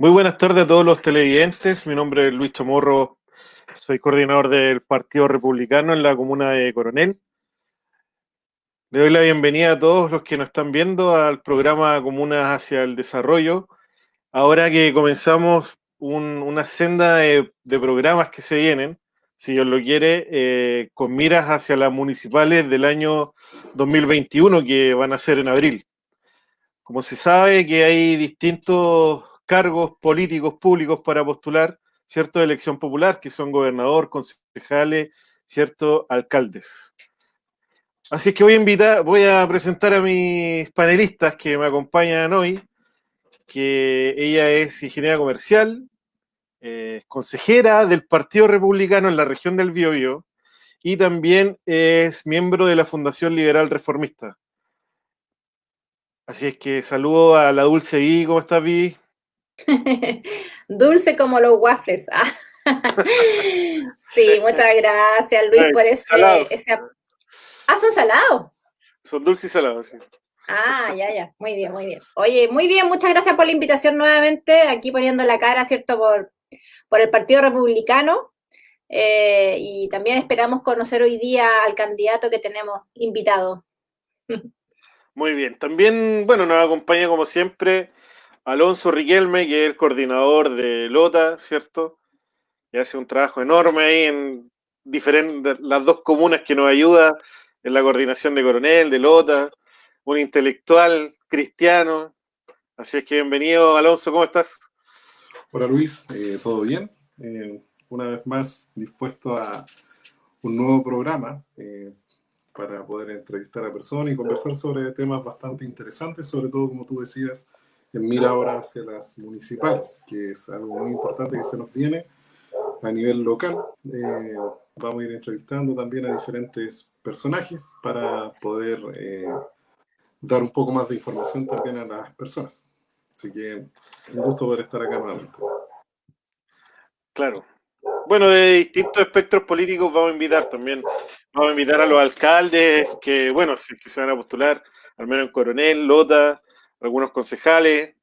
Muy buenas tardes a todos los televidentes. Mi nombre es Luis Chamorro, soy coordinador del Partido Republicano en la comuna de Coronel. Le doy la bienvenida a todos los que nos están viendo al programa Comunas hacia el Desarrollo. Ahora que comenzamos una senda de programas que se vienen, si Dios lo quiere, con miras hacia las municipales del año 2021 que van a ser en abril. Como se sabe que hay distintos cargos políticos públicos para postular, ¿cierto? De elección popular, que son gobernador, concejales, ¿cierto? Alcaldes. Así es que voy a presentar a mis panelistas que me acompañan hoy, que ella es ingeniera comercial, consejera del Partido Republicano en la región del Biobío y también es miembro de la Fundación Liberal Reformista. Así es que saludo a la Dulce Vi, ¿cómo estás, Vi? Dulce como los waffles. Sí. Sí, muchas gracias Luis por Salados. ese... Ah, son salados. Son dulces y salados, sí. Ah, ya, ya. Muy bien, muy bien. Oye, muy bien, muchas gracias por la invitación nuevamente. Aquí poniendo la cara, ¿cierto? Por el Partido Republicano. Y también esperamos conocer hoy día al candidato que tenemos invitado. Muy bien. También, bueno, nos acompaña como siempre Alonso Riquelme, que es el coordinador de Lota, ¿cierto? Que hace un trabajo enorme ahí en las dos comunas que nos ayuda en la coordinación de Coronel, de Lota, un intelectual cristiano. Así es que bienvenido, Alonso, ¿cómo estás? Hola Luis, ¿todo bien? Una vez más dispuesto a un nuevo programa para poder entrevistar a personas y conversar sobre temas bastante interesantes, sobre todo, como tú decías, en mira ahora hacia las municipales, que es algo muy importante que se nos viene a nivel local. Vamos a ir entrevistando también a diferentes personajes para poder dar un poco más de información también a las personas. Así que un gusto poder estar acá nuevamente. Claro. Bueno, de distintos espectros políticos vamos a invitar también. Vamos a invitar a los alcaldes que, bueno, si que se van a postular, al menos en Coronel, Lota, algunos concejales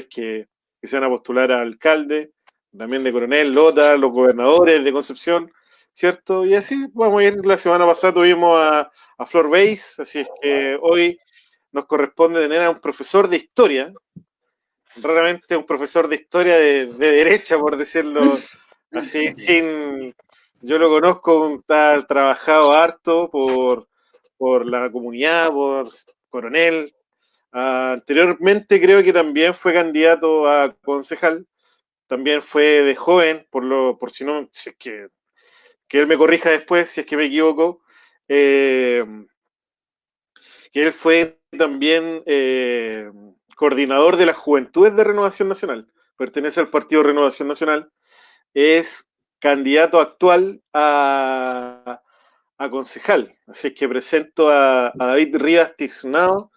que se van a postular a alcalde, también de Coronel, Lota, los gobernadores de Concepción, ¿cierto? Y así vamos a ir. La semana pasada tuvimos a Flor Beis, así es que hoy nos corresponde tener a un profesor de historia, raramente un profesor de historia de derecha, por decirlo así, sin... Yo lo conozco, ha trabajado harto por la comunidad, por Coronel. Anteriormente creo que también fue candidato a concejal, también fue de joven, por si no, si es que él me corrija después, si es que me equivoco, eh, que él fue también coordinador de las Juventudes de Renovación Nacional, pertenece al Partido Renovación Nacional, es candidato actual a concejal. Así es que presento a David Rivas Tiznado,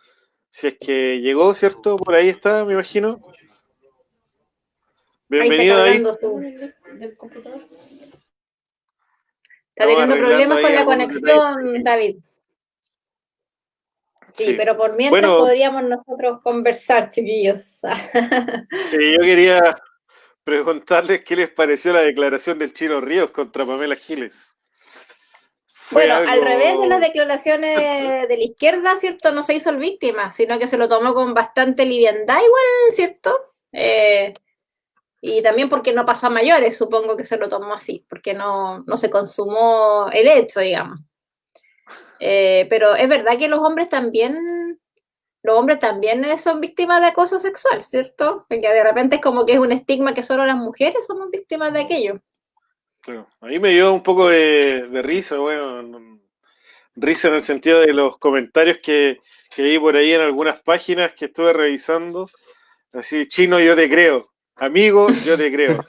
si es que llegó, ¿cierto? Por ahí está, me imagino. Ahí está Bienvenido, David. cargando del computador. Está Estamos teniendo arreglando problemas ahí con la algunos detalles conexión, técnicos. David. Sí, Sí. pero por mientras Bueno, podríamos nosotros conversar, chiquillos. sí, yo quería preguntarles qué les pareció la declaración del Chino Ríos contra Pamela Giles. Fue Bueno, al revés de las algo declaraciones de la izquierda, ¿cierto? No se hizo el víctima, sino que se lo tomó con bastante liviandad igual, ¿cierto? Y también porque no pasó a mayores, supongo que se lo tomó así, porque no se consumó el hecho, digamos. Pero es verdad que los hombres también son víctimas de acoso sexual, ¿cierto? Porque de repente es como que es un estigma que solo las mujeres somos víctimas de aquello. claro, a mí me dio un poco de risa, bueno, risa en el sentido de los comentarios que vi por ahí en algunas páginas que estuve revisando. Así, chino, yo te creo. Amigo, yo te creo.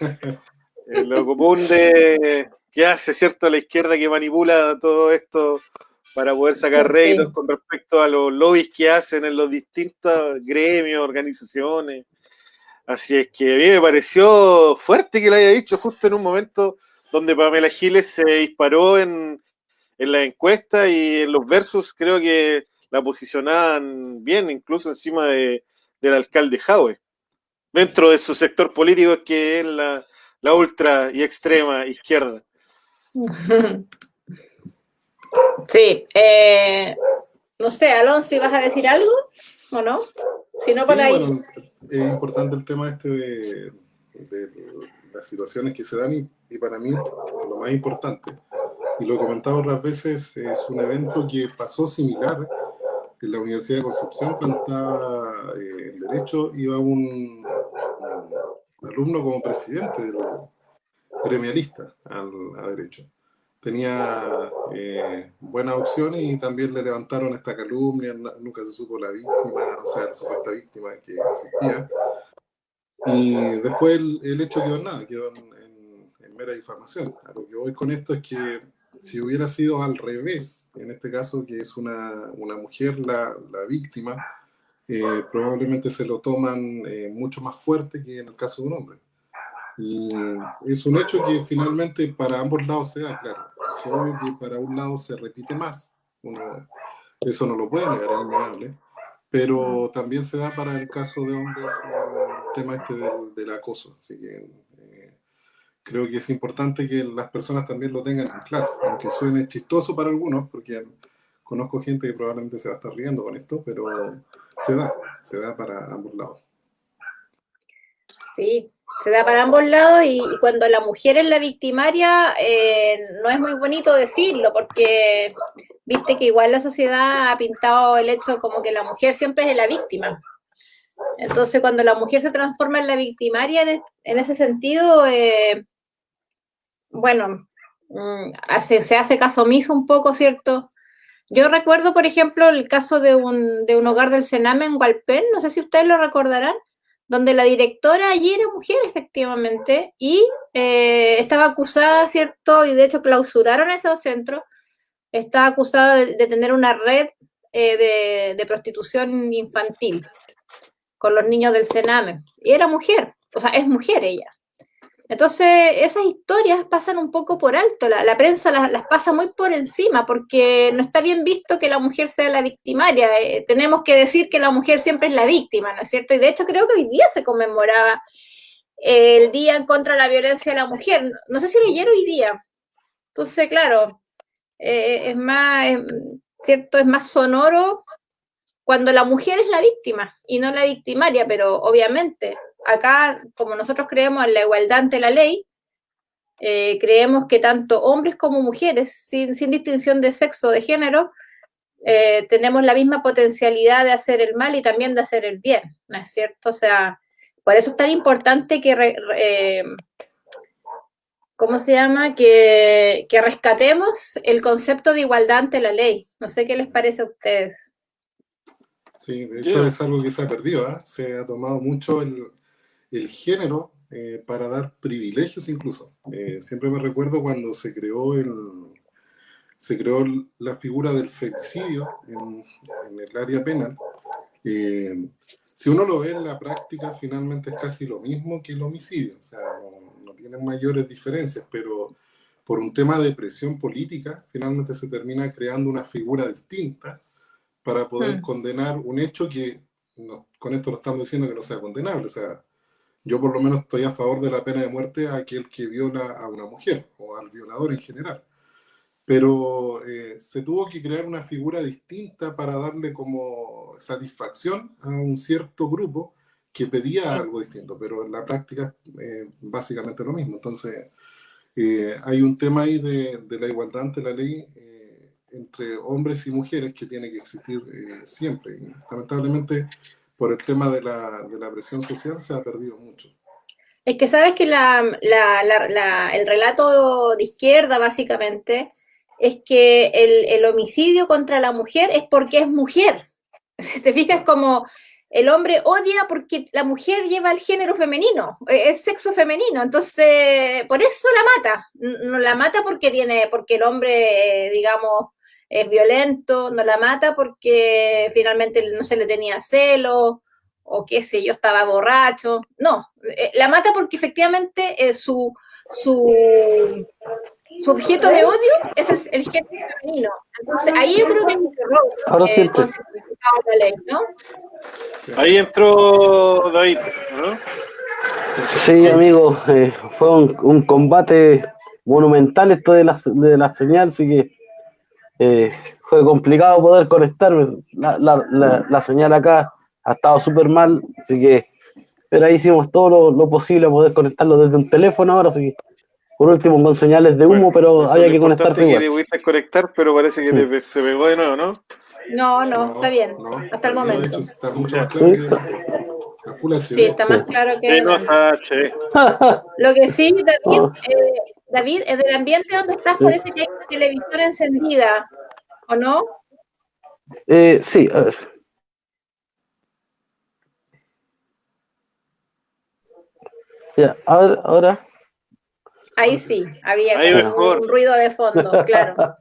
Lo común de que hace, ¿cierto? La izquierda que manipula todo esto para poder sacar réditos Sí. con respecto a los lobbies que hacen en los distintos gremios, organizaciones. Así es que a mí me pareció fuerte que lo haya dicho justo en un momento donde Pamela Giles se disparó en la encuesta y en los versus creo que la posicionaban bien, incluso encima del alcalde Jaue. dentro de su sector político, que es la ultra y extrema izquierda. Sí, no sé, Alonso, ¿vas a decir algo o no? Si no, por Sí, ahí. bueno, es importante el tema de las situaciones que se dan y para mí lo más importante, y lo he comentado otras veces, es un evento que pasó similar en la Universidad de Concepción cuando estaba en Derecho, iba un alumno como presidente del gremialista a Derecho. Tenía buenas opciones y también le levantaron esta calumnia, nunca se supo la víctima, o sea, la supuesta víctima que existía. Y después el hecho quedó en nada, quedó en mera difamación. A lo que voy con esto es que si hubiera sido al revés, en este caso que es una mujer la víctima, probablemente se lo toman mucho más fuerte que en el caso de un hombre. Y es un hecho que finalmente para ambos lados se da, claro. Es obvio que para un lado se repite más, eso no lo puede negar, es innegable, pero también se da para el caso de hombres el tema del acoso. Así que creo que es importante que las personas también lo tengan en claro, aunque suene chistoso para algunos, porque conozco gente que probablemente se va a estar riendo con esto, pero se da para ambos lados. Sí, se da para ambos lados y cuando la mujer es la victimaria, no es muy bonito decirlo porque viste que igual la sociedad ha pintado el hecho como que la mujer siempre es la víctima. Entonces cuando la mujer se transforma en la victimaria en ese sentido, bueno, se hace caso omiso un poco, ¿cierto? Yo recuerdo, por ejemplo, el caso de un hogar del Sename en Hualpén, no sé si ustedes lo recordarán, donde la directora allí era mujer, efectivamente, y estaba acusada, ¿cierto? Y de hecho clausuraron esos centros, estaba acusada de tener una red de prostitución infantil con los niños del Sename. Y era mujer, o sea, es mujer ella. Entonces, esas historias pasan un poco por alto, la prensa las pasa muy por encima, porque no está bien visto que la mujer sea la victimaria. Tenemos que decir que la mujer siempre es la víctima, ¿no es cierto? Y de hecho creo que hoy día se conmemoraba el Día en contra de la Violencia de la Mujer. No sé si era ayer o hoy día. Entonces, claro, es más, ¿cierto? Es más sonoro cuando la mujer es la víctima y no la victimaria, pero obviamente acá, como nosotros creemos en la igualdad ante la ley, creemos que tanto hombres como mujeres, sin distinción de sexo o de género, tenemos la misma potencialidad de hacer el mal y también de hacer el bien, ¿no es cierto? O sea, por eso es tan importante que, ¿cómo se llama? Que rescatemos el concepto de igualdad ante la ley. No sé qué les parece a ustedes. Sí, de hecho es algo que se ha perdido, ¿eh? Se ha tomado mucho el género para dar privilegios incluso. Siempre me recuerdo cuando se creó la figura del femicidio en el área penal. Si uno lo ve en la práctica, finalmente es casi lo mismo que el homicidio. O sea, no tienen mayores diferencias, pero por un tema de presión política, finalmente se termina creando una figura distinta para poder condenar un hecho que, con esto no estamos diciendo que no sea condenable. O sea, yo por lo menos estoy a favor de la pena de muerte a aquel que viola a una mujer o al violador en general. Pero se tuvo que crear una figura distinta para darle como satisfacción a un cierto grupo que pedía algo distinto, pero en la práctica básicamente lo mismo. Entonces hay un tema ahí de la igualdad ante la ley entre hombres y mujeres que tiene que existir siempre. Y lamentablemente por el tema de la presión social se ha perdido mucho. Es que sabes que el relato de izquierda, básicamente, es que el homicidio contra la mujer es porque es mujer. Si te fijas, como el hombre odia porque la mujer lleva el género femenino, es sexo femenino, entonces por eso la mata. No la mata porque el hombre, digamos, es violento, no la mata porque finalmente no se le tenía celo, o qué sé yo, estaba borracho. No, la mata porque efectivamente su objeto de odio es el género femenino. Entonces, ahí yo creo que es un error conceptualizado la ley, ¿no? Ahí entró David, ¿no? Sí, amigo, fue un combate monumental esto de la señal, así que fue complicado poder conectarme. La señal acá ha estado súper mal, así que, pero ahí hicimos todo lo posible a poder conectarlo desde un teléfono ahora, así que por último con señales de humo, Bueno, pero eso es había lo que importante, conectarse que igual. te pudiste conectar, pero parece que se pegó de nuevo, ¿no? No, está No, bien, no, hasta está el bien, de hecho momento. está mucho más Ya. claro ¿Sí? que delante. Está Full Sí, HD. está más claro que Sí, no, delante. está che. Lo que sí, No, David, es del ambiente donde estás, sí. parece que hay una televisión encendida, ¿o no? Sí, a ver. Ya, ahora. Ahí sí, había Ahí como mejor. un ruido de fondo, claro.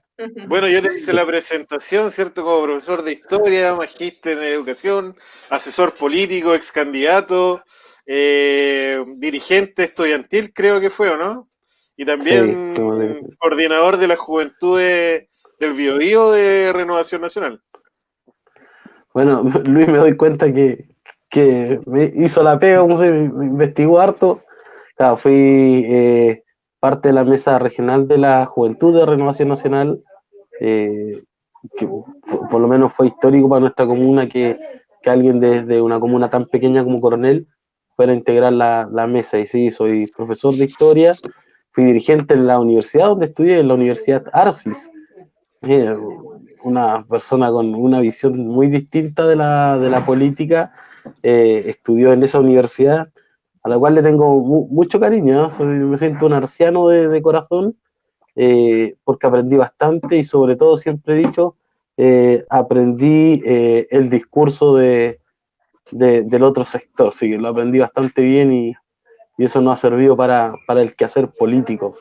Bueno, yo te hice la presentación, ¿cierto? Como profesor de historia, magíster en educación, asesor político, ex candidato, dirigente estudiantil, creo que fue, ¿o no? Y Sí, también coordinador de las juventudes del Biobío de Renovación Nacional. bueno, Luis, me doy cuenta que me hizo la pega, como se me investigó harto. Claro, fui parte de la mesa regional de la Juventud de Renovación Nacional, eh, que por lo menos fue histórico para nuestra comuna que alguien desde una comuna tan pequeña como Coronel fuera a integrar la mesa. Y sí, soy profesor de historia, fui dirigente en la universidad donde estudié, en la Universidad Arcis. Eh, una persona con una visión muy distinta de la política, estudió en esa universidad, a la cual le tengo mucho cariño, ¿eh? Me siento un arciano de corazón, porque aprendí bastante y sobre todo, siempre he dicho, aprendí el discurso del otro sector, sí, que lo aprendí bastante bien y eso nos ha servido para el quehacer político.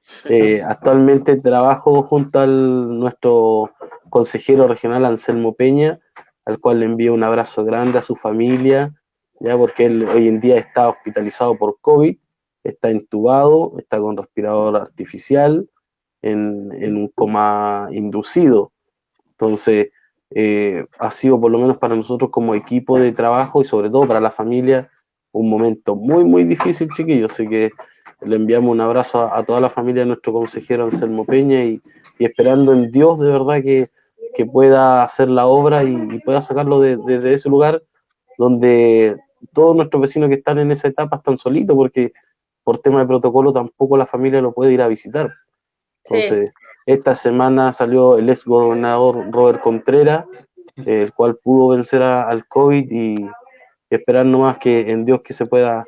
¿Sí? Actualmente trabajo junto al nuestro consejero regional Anselmo Peña, al cual le envío un abrazo grande a su familia, ya porque él hoy en día está hospitalizado por COVID, está intubado, está con respirador artificial, en un coma inducido. Entonces, ha sido por lo menos para nosotros como equipo de trabajo y sobre todo para la familia un momento muy, muy difícil, chiquillos. Así que le enviamos un abrazo a toda la familia de nuestro consejero Anselmo Peña y esperando en Dios de verdad que pueda hacer la obra y pueda sacarlo desde ese lugar donde todos nuestros vecinos que están en esa etapa están solitos porque por tema de protocolo tampoco la familia lo puede ir a visitar. Sí. Entonces, esta semana salió el ex gobernador Robert Contreras, el cual pudo vencer al COVID y esperar nomás que en Dios que se puedan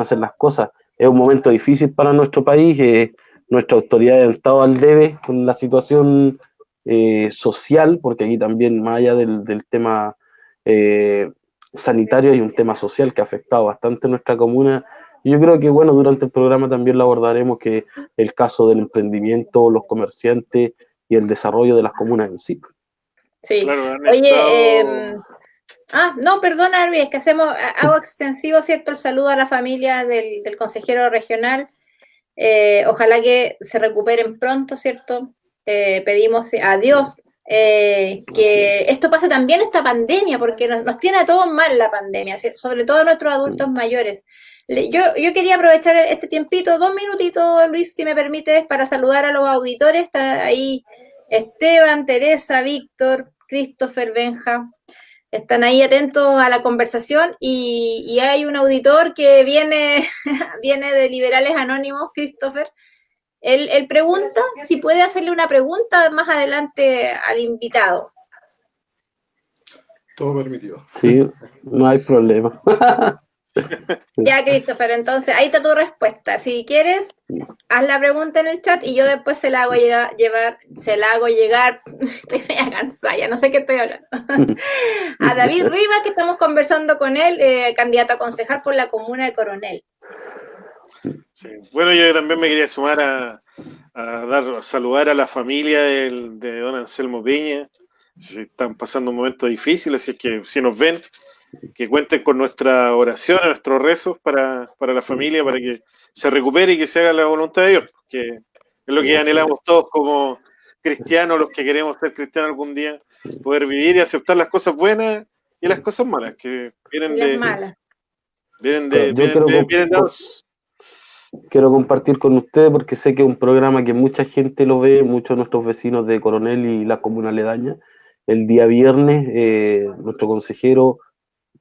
hacer las cosas. Es un momento difícil para nuestro país, nuestras autoridades han estado al debe con la situación social, porque aquí también, más allá del tema eh, sanitario, hay un tema social que ha afectado bastante a nuestra comuna. Y yo creo que, bueno, durante el programa también lo abordaremos, que el caso del emprendimiento, los comerciantes y el desarrollo de las comunas en sí. Sí. Claro, han Oye, estado. no, perdona, Arby, es que hago extensivo, ¿cierto?, el saludo a la familia del consejero regional. Ojalá que se recuperen pronto, ¿cierto? Pedimos a Dios que esto pase también, esta pandemia, porque nos tiene a todos mal la pandemia, ¿cierto? Sobre todo a nuestros adultos mayores. Yo quería aprovechar este tiempito, 2 minutitos, Luis, si me permites, para saludar a los auditores. Está ahí Esteban, Teresa, Víctor, Christopher, Benja. Están ahí atentos a la conversación y hay un auditor que viene, viene de Liberales Anónimos, Christopher. Él pregunta si puede hacerle una pregunta más adelante al invitado. Todo permitido. Sí, no hay problema. Ya, Christopher, entonces ahí está tu respuesta. Si quieres, haz la pregunta en el chat y yo después se la hago llegar. Estoy media cansada, ya no sé qué estoy hablando. A David Rivas, que estamos conversando con él, candidato a concejal por la comuna de Coronel. Sí. Bueno, yo también me quería sumar a saludar a la familia de don Anselmo Peña. Si están pasando un momento difícil, así es que si nos ven, que cuenten con nuestra oración, nuestros rezos para la familia, para que se recupere y que se haga la voluntad de Dios, que es lo que anhelamos todos como cristianos, los que queremos ser cristianos algún día, poder vivir y aceptar las cosas buenas y las cosas malas que vienen Y las malas. Vienen dados. Quiero compartir con ustedes porque sé que es un programa que mucha gente lo ve, muchos de nuestros vecinos de Coronel y la comuna aledaña. El día viernes, nuestro consejero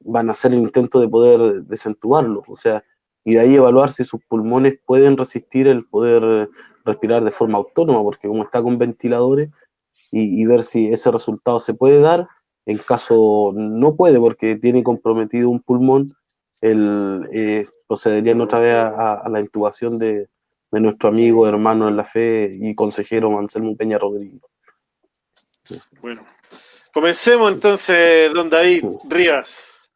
van a hacer el intento de poder desentubarlo, o sea, y de ahí evaluar si sus pulmones pueden resistir el poder respirar de forma autónoma, porque como está con ventiladores, y ver si ese resultado se puede dar. En caso no puede, porque tiene comprometido un pulmón, procederían otra vez a la intubación de nuestro amigo, hermano en la fe y consejero Anselmo Peña Rodríguez. Bueno, comencemos entonces, don David Rivas.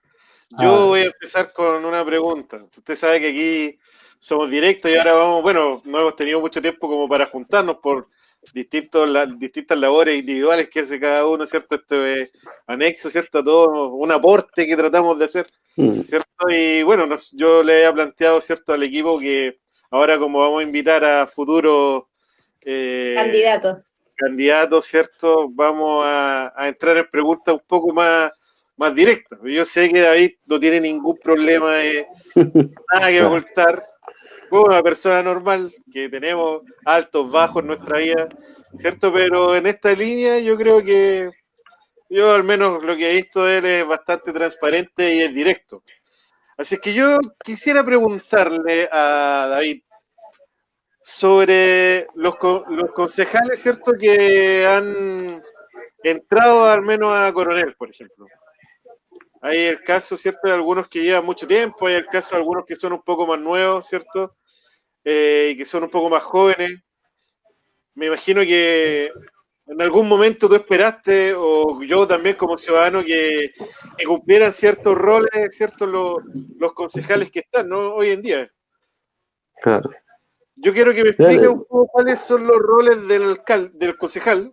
Yo voy a empezar con una pregunta. Usted sabe que aquí somos directos y ahora vamos, bueno, no hemos tenido mucho tiempo como para juntarnos por distintas labores individuales que hace cada uno, ¿cierto? Esto es anexo, ¿cierto? A todo un aporte que tratamos de hacer, ¿cierto? Y bueno, yo le he planteado, ¿cierto? Al equipo que ahora como vamos a invitar a futuros candidatos, ¿cierto? Vamos a entrar en preguntas un poco más directas. Yo sé que David no tiene ningún problema, nada que ocultar. Como una persona normal, que tenemos altos, bajos en nuestra vida, ¿cierto? Pero en esta línea yo creo que yo al menos lo que he visto de él es bastante transparente y es directo. Así que yo quisiera preguntarle a David sobre los concejales, ¿cierto? Que han entrado al menos a Coronel, por ejemplo. Hay el caso, ¿cierto? De algunos que llevan mucho tiempo, hay el caso de algunos que son un poco más nuevos, ¿cierto? Y que son un poco más jóvenes. Me imagino que en algún momento tú esperaste, o yo también como ciudadano, que cumplieran ciertos roles, ¿cierto? Los concejales que están, ¿no? Hoy en día. Claro. Yo quiero que me explique un poco cuáles son los roles del concejal,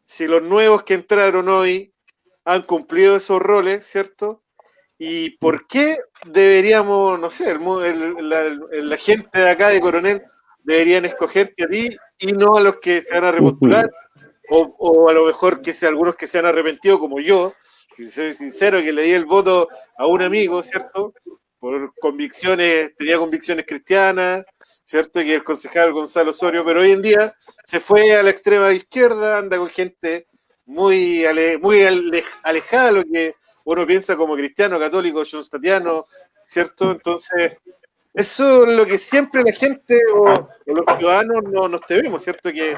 si los nuevos que entraron hoy han cumplido esos roles, ¿cierto? Y por qué deberíamos, no sé, la gente de acá de Coronel deberían escogerte a ti y no a los que se van a repostular, o a lo mejor que sea algunos que se han arrepentido como yo, que soy sincero, que le di el voto a un amigo, ¿cierto? Por convicciones, tenía convicciones cristianas, ¿cierto? Que el concejal Gonzalo Osorio, pero hoy en día se fue a la extrema izquierda, anda con gente muy alejada de lo que uno piensa como cristiano, católico, jonstatiano, ¿cierto? Entonces, eso es lo que siempre la gente o los ciudadanos no nos tememos, ¿cierto? Que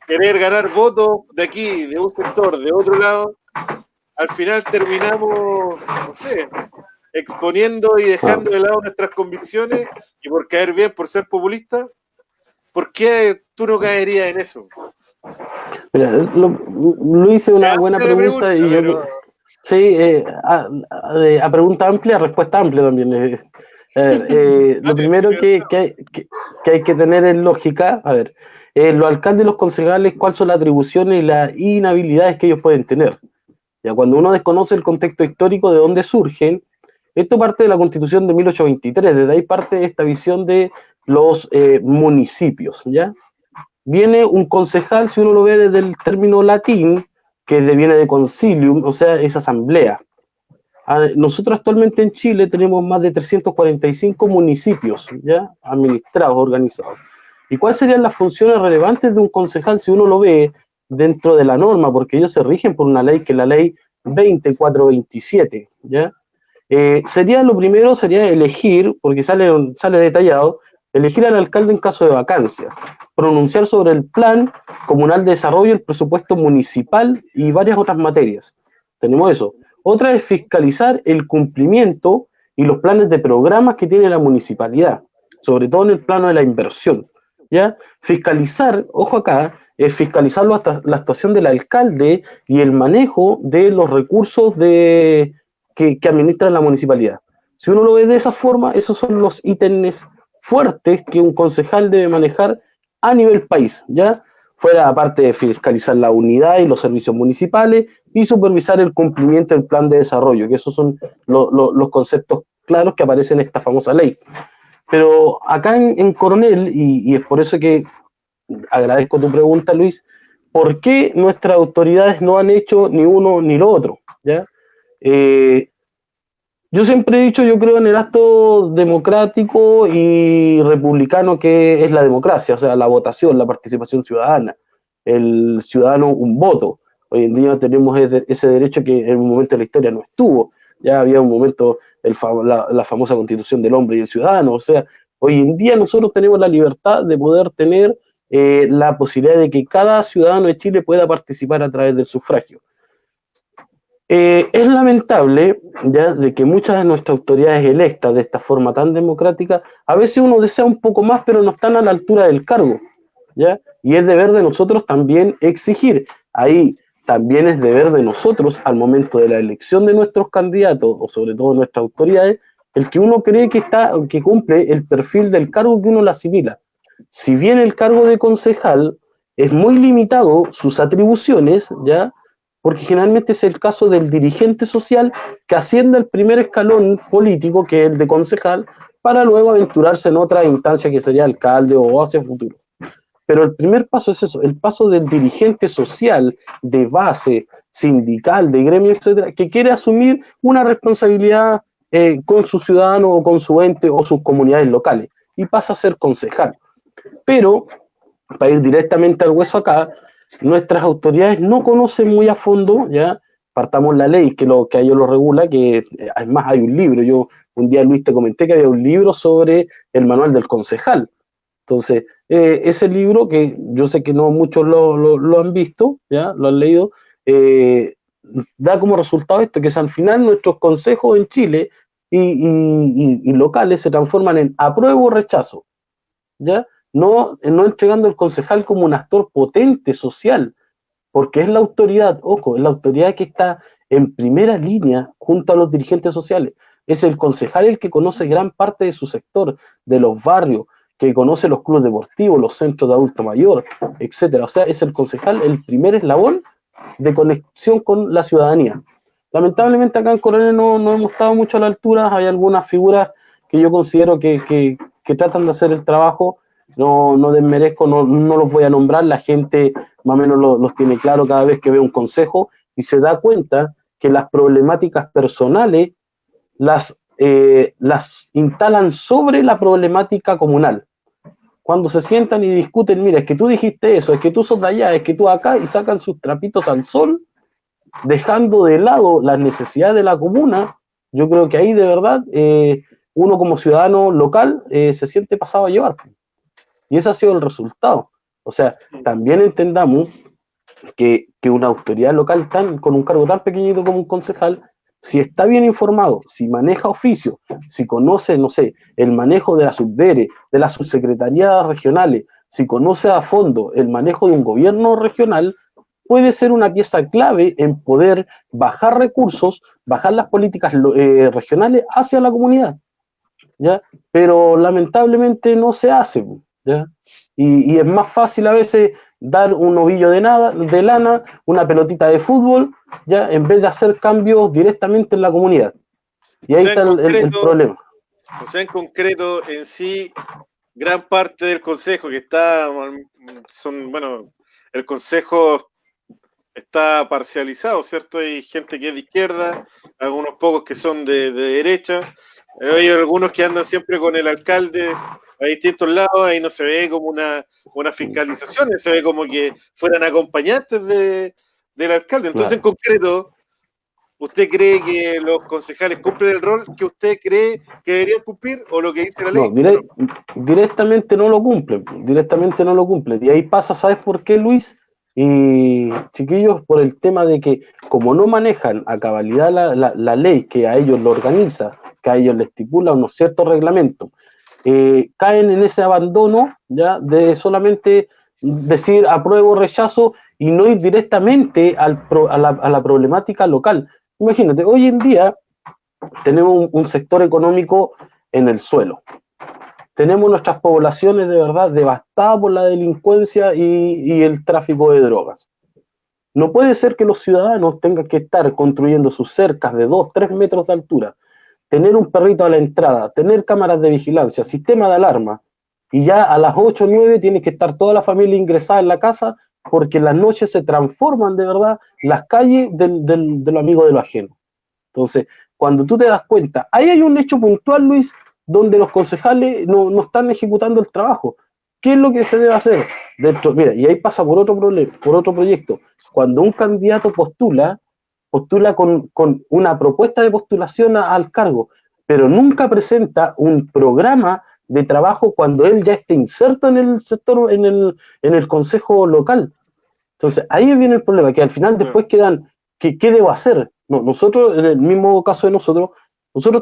querer ganar votos de aquí, de un sector, de otro lado, al final terminamos, no sé, exponiendo y dejando de lado nuestras convicciones y por caer bien, por ser populista. ¿Por qué tú no caerías en eso? Mira, Luis hizo una buena pregunta y yo... Sí, a pregunta amplia, respuesta amplia también. Lo primero que hay que tener en lógica, a ver, los alcaldes y los concejales, cuáles son las atribuciones y las inhabilidades que ellos pueden tener. Ya cuando uno desconoce el contexto histórico de dónde surgen, esto parte de la Constitución de 1823, desde ahí parte esta visión de los municipios, ¿ya? Viene un concejal, si uno lo ve desde el término latín, que viene de concilium, o sea, es asamblea. Nosotros actualmente en Chile tenemos más de 345 municipios, ¿ya? Administrados, organizados. ¿Y cuáles serían las funciones relevantes de un concejal si uno lo ve dentro de la norma? Porque ellos se rigen por una ley que es la ley 2427, ¿ya? Lo primero sería elegir, porque sale detallado, elegir al alcalde en caso de vacancia, pronunciar sobre el plan comunal de desarrollo, el presupuesto municipal y varias otras materias. Tenemos eso. Otra es fiscalizar el cumplimiento y los planes de programas que tiene la municipalidad, sobre todo en el plano de la inversión, ¿ya? Fiscalizar, ojo acá, es fiscalizar la actuación del alcalde y el manejo de los recursos que administra la municipalidad. Si uno lo ve de esa forma, esos son los ítems fuertes que un concejal debe manejar a nivel país, ¿ya? Fuera aparte de fiscalizar la unidad y los servicios municipales y supervisar el cumplimiento del plan de desarrollo, que esos son los conceptos claros que aparecen en esta famosa ley. Pero acá en Coronel, y es por eso que agradezco tu pregunta, Luis, ¿por qué nuestras autoridades no han hecho ni uno ni lo otro? ¿Ya? Yo siempre he dicho, yo creo en el acto democrático y republicano que es la democracia, o sea, la votación, la participación ciudadana, el ciudadano un voto. Hoy en día tenemos ese derecho que en un momento de la historia no estuvo. Ya había un momento, la famosa constitución del hombre y el ciudadano. O sea, hoy en día nosotros tenemos la libertad de poder tener la posibilidad de que cada ciudadano de Chile pueda participar a través del sufragio. Es lamentable ya de que muchas de nuestras autoridades electas de esta forma tan democrática, a veces uno desea un poco más, pero no están a la altura del cargo, ¿ya? Y es deber de nosotros también exigir. Ahí también es deber de nosotros, al momento de la elección de nuestros candidatos, o sobre todo nuestras autoridades, el que uno cree que cumple el perfil del cargo que uno le asimila. Si bien el cargo de concejal es muy limitado, sus atribuciones, ¿ya? Porque generalmente es el caso del dirigente social que asciende al primer escalón político, que es el de concejal, para luego aventurarse en otra instancia que sería alcalde o hacia futuro. Pero el primer paso es eso, el paso del dirigente social, de base, sindical, de gremio, etcétera, que quiere asumir una responsabilidad con su ciudadano o con su ente o sus comunidades locales y pasa a ser concejal. Pero, para ir directamente al hueso acá, nuestras autoridades no conocen muy a fondo, ya partamos la ley que a ellos lo regula, que además hay un libro, yo un día Luis te comenté que había un libro sobre el manual del concejal. Entonces, ese libro, que yo sé que no muchos lo han visto, ya lo han leído, da como resultado esto, que es al final nuestros consejos en Chile y locales se transforman en apruebo o rechazo, ¿ya? No entregando al concejal como un actor potente social, porque es la autoridad, ojo, es la autoridad que está en primera línea junto a los dirigentes sociales. Es el concejal el que conoce gran parte de su sector, de los barrios, que conoce los clubes deportivos, los centros de adulto mayor, etcétera. O sea, es el concejal el primer eslabón de conexión con la ciudadanía. Lamentablemente acá en Coronel no hemos estado mucho a la altura, hay algunas figuras que yo considero que tratan de hacer el trabajo, no desmerezco, no los voy a nombrar, la gente más o menos los tiene claro cada vez que ve un consejo y se da cuenta que las problemáticas personales las instalan sobre la problemática comunal. Cuando se sientan y discuten, mira, es que tú dijiste eso, es que tú sos de allá, es que tú acá, y sacan sus trapitos al sol, dejando de lado las necesidades de la comuna, yo creo que ahí de verdad uno como ciudadano local se siente pasado a llevar. Y ese ha sido el resultado. O sea, también entendamos que una autoridad local con un cargo tan pequeñito como un concejal, si está bien informado, si maneja oficio, si conoce, no sé, el manejo de la subdere, de las subsecretarías regionales, si conoce a fondo el manejo de un gobierno regional, puede ser una pieza clave en poder bajar recursos, bajar las políticas regionales hacia la comunidad, ¿ya? Pero lamentablemente no se hace, ¿ya? Y es más fácil a veces dar un ovillo de lana, una pelotita de fútbol, ya, en vez de hacer cambios directamente en la comunidad. Y ahí está el problema. O sea, en concreto, en sí, gran parte del consejo que está, el consejo está parcializado, ¿cierto? Hay gente que es de izquierda, algunos pocos que son de derecha, hay algunos que andan siempre con el alcalde a distintos lados, ahí no se ve como una fiscalización, se ve como que fueran acompañantes del alcalde. Entonces, claro, en concreto, ¿usted cree que los concejales cumplen el rol que usted cree que deberían cumplir o lo que dice la ley? No, directamente no lo cumplen, Y ahí pasa, ¿sabes por qué, Luis? Y chiquillos, por el tema de que como no manejan a cabalidad la ley que a ellos lo organiza, que a ellos les estipula unos ciertos reglamentos, caen en ese abandono, ya, de solamente decir apruebo o rechazo y no ir directamente a la problemática local. Imagínate, hoy en día tenemos un sector económico en el suelo. Tenemos nuestras poblaciones de verdad devastadas por la delincuencia y el tráfico de drogas. No puede ser que los ciudadanos tengan que estar construyendo sus cercas de 2, 3 metros de altura, tener un perrito a la entrada, tener cámaras de vigilancia, sistema de alarma, y ya a las 8 o 9 tiene que estar toda la familia ingresada en la casa porque las noches se transforman de verdad las calles de lo amigo de lo ajeno. Entonces, cuando tú te das cuenta, ahí hay un hecho puntual, Luis, donde los concejales no están ejecutando el trabajo. ¿Qué es lo que se debe hacer? Mira, y ahí pasa por otro problema, por otro proyecto. Cuando un candidato postula con una propuesta de postulación al cargo, pero nunca presenta un programa de trabajo cuando él ya está inserto en el sector, en el consejo local. Entonces, ahí viene el problema, que al final después quedan, ¿qué debo hacer? No, nosotros, en el mismo caso de nosotros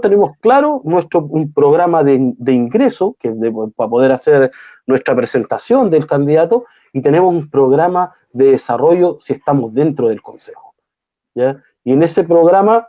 tenemos claro un programa de ingreso, que es para poder hacer nuestra presentación del candidato, y tenemos un programa de desarrollo si estamos dentro del consejo, ¿ya? Y en ese programa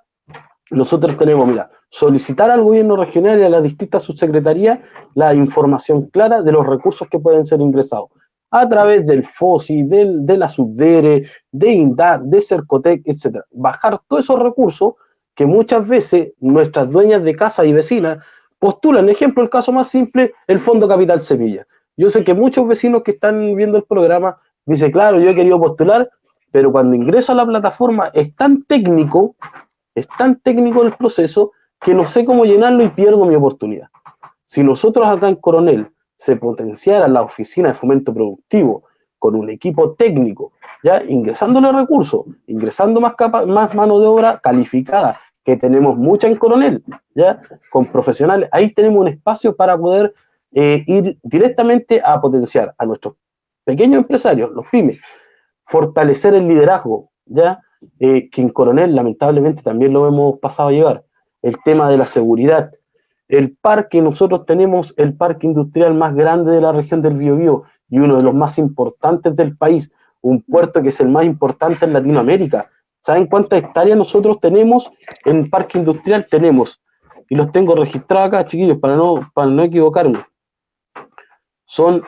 nosotros tenemos, mira, solicitar al gobierno regional y a las distintas subsecretarías la información clara de los recursos que pueden ser ingresados a través del FOSI, de la Subdere, de INDAT, de Cercotec, etc. Bajar todos esos recursos que muchas veces nuestras dueñas de casa y vecinas postulan. Ejemplo, el caso más simple, el Fondo Capital Semilla. Yo sé que muchos vecinos que están viendo el programa dicen, claro, yo he querido postular, pero cuando ingreso a la plataforma es tan técnico el proceso que no sé cómo llenarlo y pierdo mi oportunidad. Si nosotros acá en Coronel se potenciara la oficina de fomento productivo con un equipo técnico, ya ingresándole recursos, ingresando más mano de obra calificada, que tenemos mucha en Coronel, ya con profesionales, ahí tenemos un espacio para poder ir directamente a potenciar a nuestros pequeños empresarios, los pymes, fortalecer el liderazgo, ya que en Coronel lamentablemente también lo hemos pasado a llevar, el tema de la seguridad. El parque, nosotros tenemos el parque industrial más grande de la región del Biobío y uno de los más importantes del país, un puerto que es el más importante en Latinoamérica. ¿Saben cuántas hectáreas nosotros tenemos en el parque industrial? Tenemos, y los tengo registrados acá, chiquillos, para no equivocarme. Son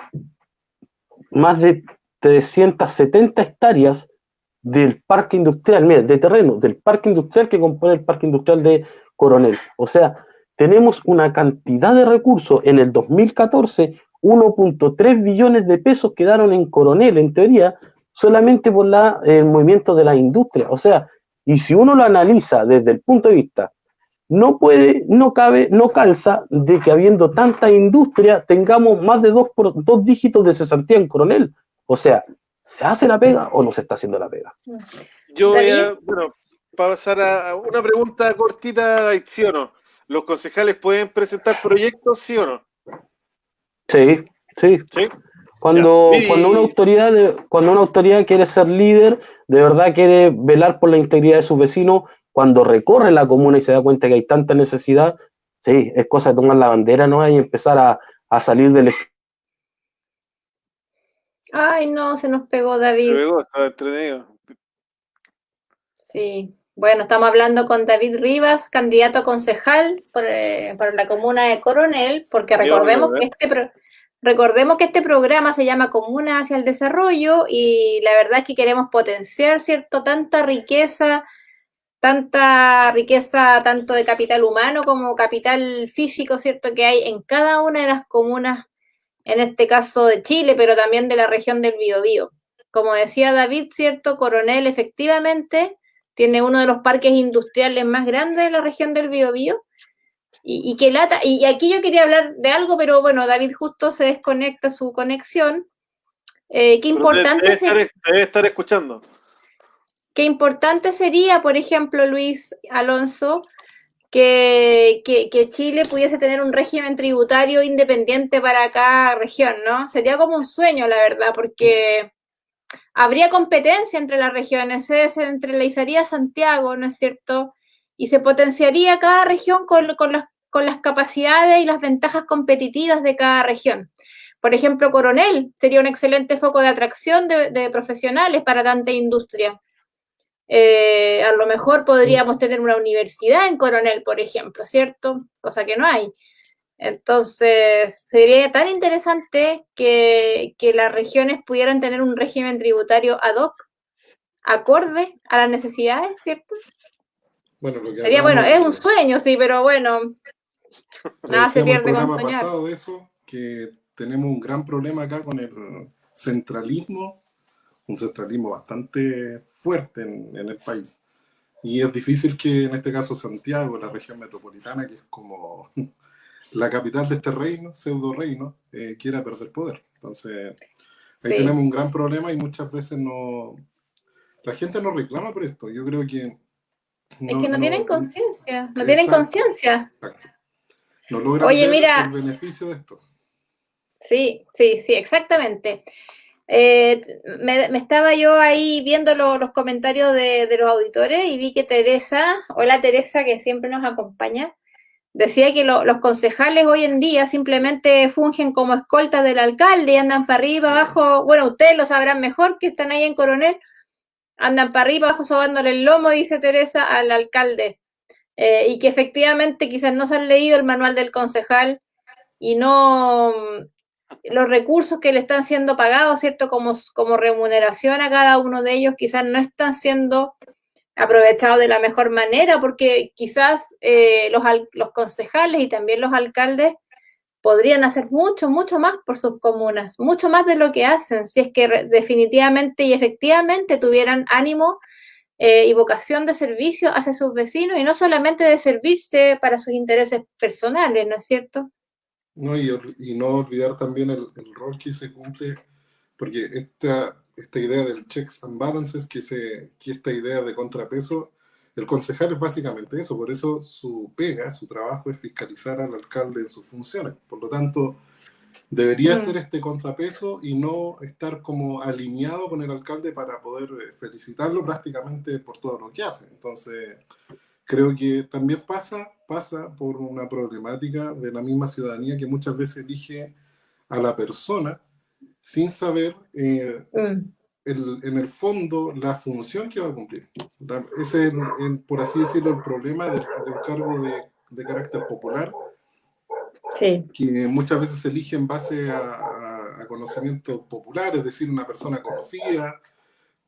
más de 370 hectáreas del parque industrial, mira, de terreno, del parque industrial que compone el parque industrial de Coronel. O sea, tenemos una cantidad de recursos. En el 2014, 1.3 billones de pesos quedaron en Coronel, en teoría, solamente por el movimiento de la industria. O sea, y si uno lo analiza desde el punto de vista, no calza de que habiendo tanta industria tengamos más de dos dígitos de cesantía en Coronel. O sea, ¿se hace la pega o no se está haciendo la pega? Yo voy a, pasar a una pregunta cortita, ¿sí o no? ¿Los concejales pueden presentar proyectos, sí o no? Sí. ¿Sí? Cuando una autoridad quiere ser líder, de verdad quiere velar por la integridad de sus vecinos, cuando recorre la comuna y se da cuenta que hay tanta necesidad, sí, es cosa de tomar la bandera, ¿no? Y empezar a salir del... Ay, no, se nos pegó David. Se pegó, estaba entretenido. Sí. Bueno, estamos hablando con David Rivas, candidato a concejal por la comuna de Coronel, porque recordemos que este programa se llama Comuna hacia el Desarrollo y la verdad es que queremos potenciar, ¿cierto? Tanta riqueza tanto de capital humano como capital físico, ¿cierto? Que hay en cada una de las comunas, en este caso de Chile, pero también de la región del Biobío. Como decía David, ¿cierto? Coronel efectivamente tiene uno de los parques industriales más grandes de la región del Biobío. Y aquí yo quería hablar de algo, pero bueno, David justo se desconecta su conexión. Qué importante debe estar escuchando. Qué importante sería, por ejemplo, Luis Alonso, que Chile pudiese tener un régimen tributario independiente para cada región, ¿no? Sería como un sueño, la verdad, porque habría competencia entre las regiones, se descentralizaría Santiago, ¿no es cierto? Y se potenciaría cada región con las capacidades y las ventajas competitivas de cada región. Por ejemplo, Coronel sería un excelente foco de atracción de profesionales para tanta industria. A lo mejor podríamos tener una universidad en Coronel, por ejemplo, ¿cierto? Cosa que no hay. Entonces, sería tan interesante que las regiones pudieran tener un régimen tributario ad hoc, acorde a las necesidades, ¿cierto? Bueno, lo que sería bueno, es un sueño, sí, pero bueno, nada se pierde con soñar. Pasado de eso, que tenemos un gran problema acá con el centralismo, un centralismo bastante fuerte en el país. Y es difícil que en este caso Santiago, la región metropolitana, que es como la capital de este reino, pseudo reino, quiera perder poder. Entonces, ahí tenemos Sí. un gran problema y muchas veces no, la gente no reclama por esto. Yo creo que Es no, que no tienen no, conciencia, no tienen exacto, conciencia. exacto. No logran Oye, ver el mira, beneficio de esto. sí, sí, sí, exactamente. Me estaba yo ahí viendo los comentarios de los auditores y vi que Teresa, hola Teresa, que siempre nos acompaña, decía que los concejales hoy en día simplemente fungen como escoltas del alcalde y andan para arriba, abajo. Bueno, ustedes lo sabrán mejor que están ahí en Coronel, andan para arriba, abajo, sobándole el lomo, dice Teresa, al alcalde. Y que efectivamente quizás no se han leído el manual del concejal y no los recursos que le están siendo pagados, ¿cierto? Como remuneración a cada uno de ellos, quizás no están siendo aprovechados de la mejor manera, porque quizás los concejales y también los alcaldes podrían hacer mucho, mucho más por sus comunas, mucho más de lo que hacen, si es que definitivamente y efectivamente tuvieran ánimo y vocación de servicio hacia sus vecinos y no solamente de servirse para sus intereses personales, ¿no es cierto? No, y no olvidar también el rol que se cumple, porque esta idea del checks and balances, que esta idea de contrapeso, el concejal es básicamente eso, por eso su pega, su trabajo es fiscalizar al alcalde en sus funciones. Por lo tanto, debería ser este contrapeso y no estar como alineado con el alcalde para poder felicitarlo prácticamente por todo lo que hace. Entonces, creo que también pasa por una problemática de la misma ciudadanía que muchas veces elige a la persona sin saber en el fondo la función que va a cumplir. Ese es, por así decirlo, el problema de un cargo de carácter popular, Sí. que muchas veces se elige en base a conocimientos populares, es decir, una persona conocida,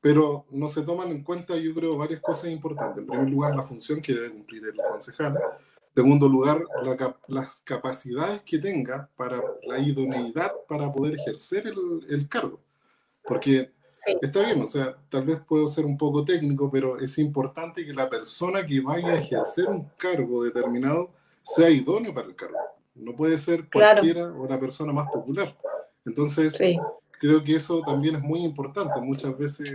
pero no se toman en cuenta, yo creo, varias cosas importantes. En primer lugar, la función que debe cumplir el concejal. En segundo lugar, las capacidades que tenga para la idoneidad para poder ejercer el cargo. Porque Sí. está bien, o sea, tal vez puedo ser un poco técnico, pero es importante que la persona que vaya a ejercer un cargo determinado sea idóneo para el cargo. No puede ser Claro, cualquiera o la persona más popular. Entonces, sí. creo que eso también es muy importante. Muchas veces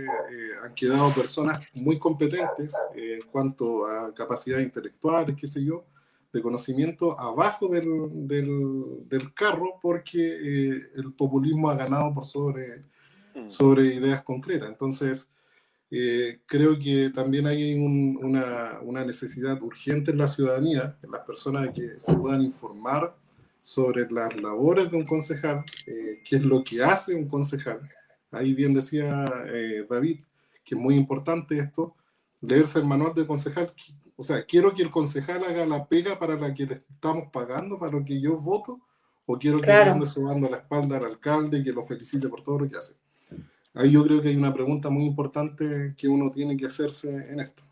han quedado personas muy competentes en cuanto a capacidades intelectuales, qué sé yo, de conocimiento abajo del carro porque el populismo ha ganado por sobre ideas concretas. Entonces, creo que también hay una necesidad urgente en la ciudadanía, en las personas, de que se puedan informar sobre las labores de un concejal, qué es lo que hace un concejal. Ahí bien decía David, que es muy importante esto, leerse el manual del concejal. O sea, quiero que el concejal haga la pega para la que le estamos pagando, para lo que yo voto, o quiero que le ande Claro. sobando la espalda al alcalde y que lo felicite por todo lo que hace. Ahí yo creo que hay una pregunta muy importante que uno tiene que hacerse en esto.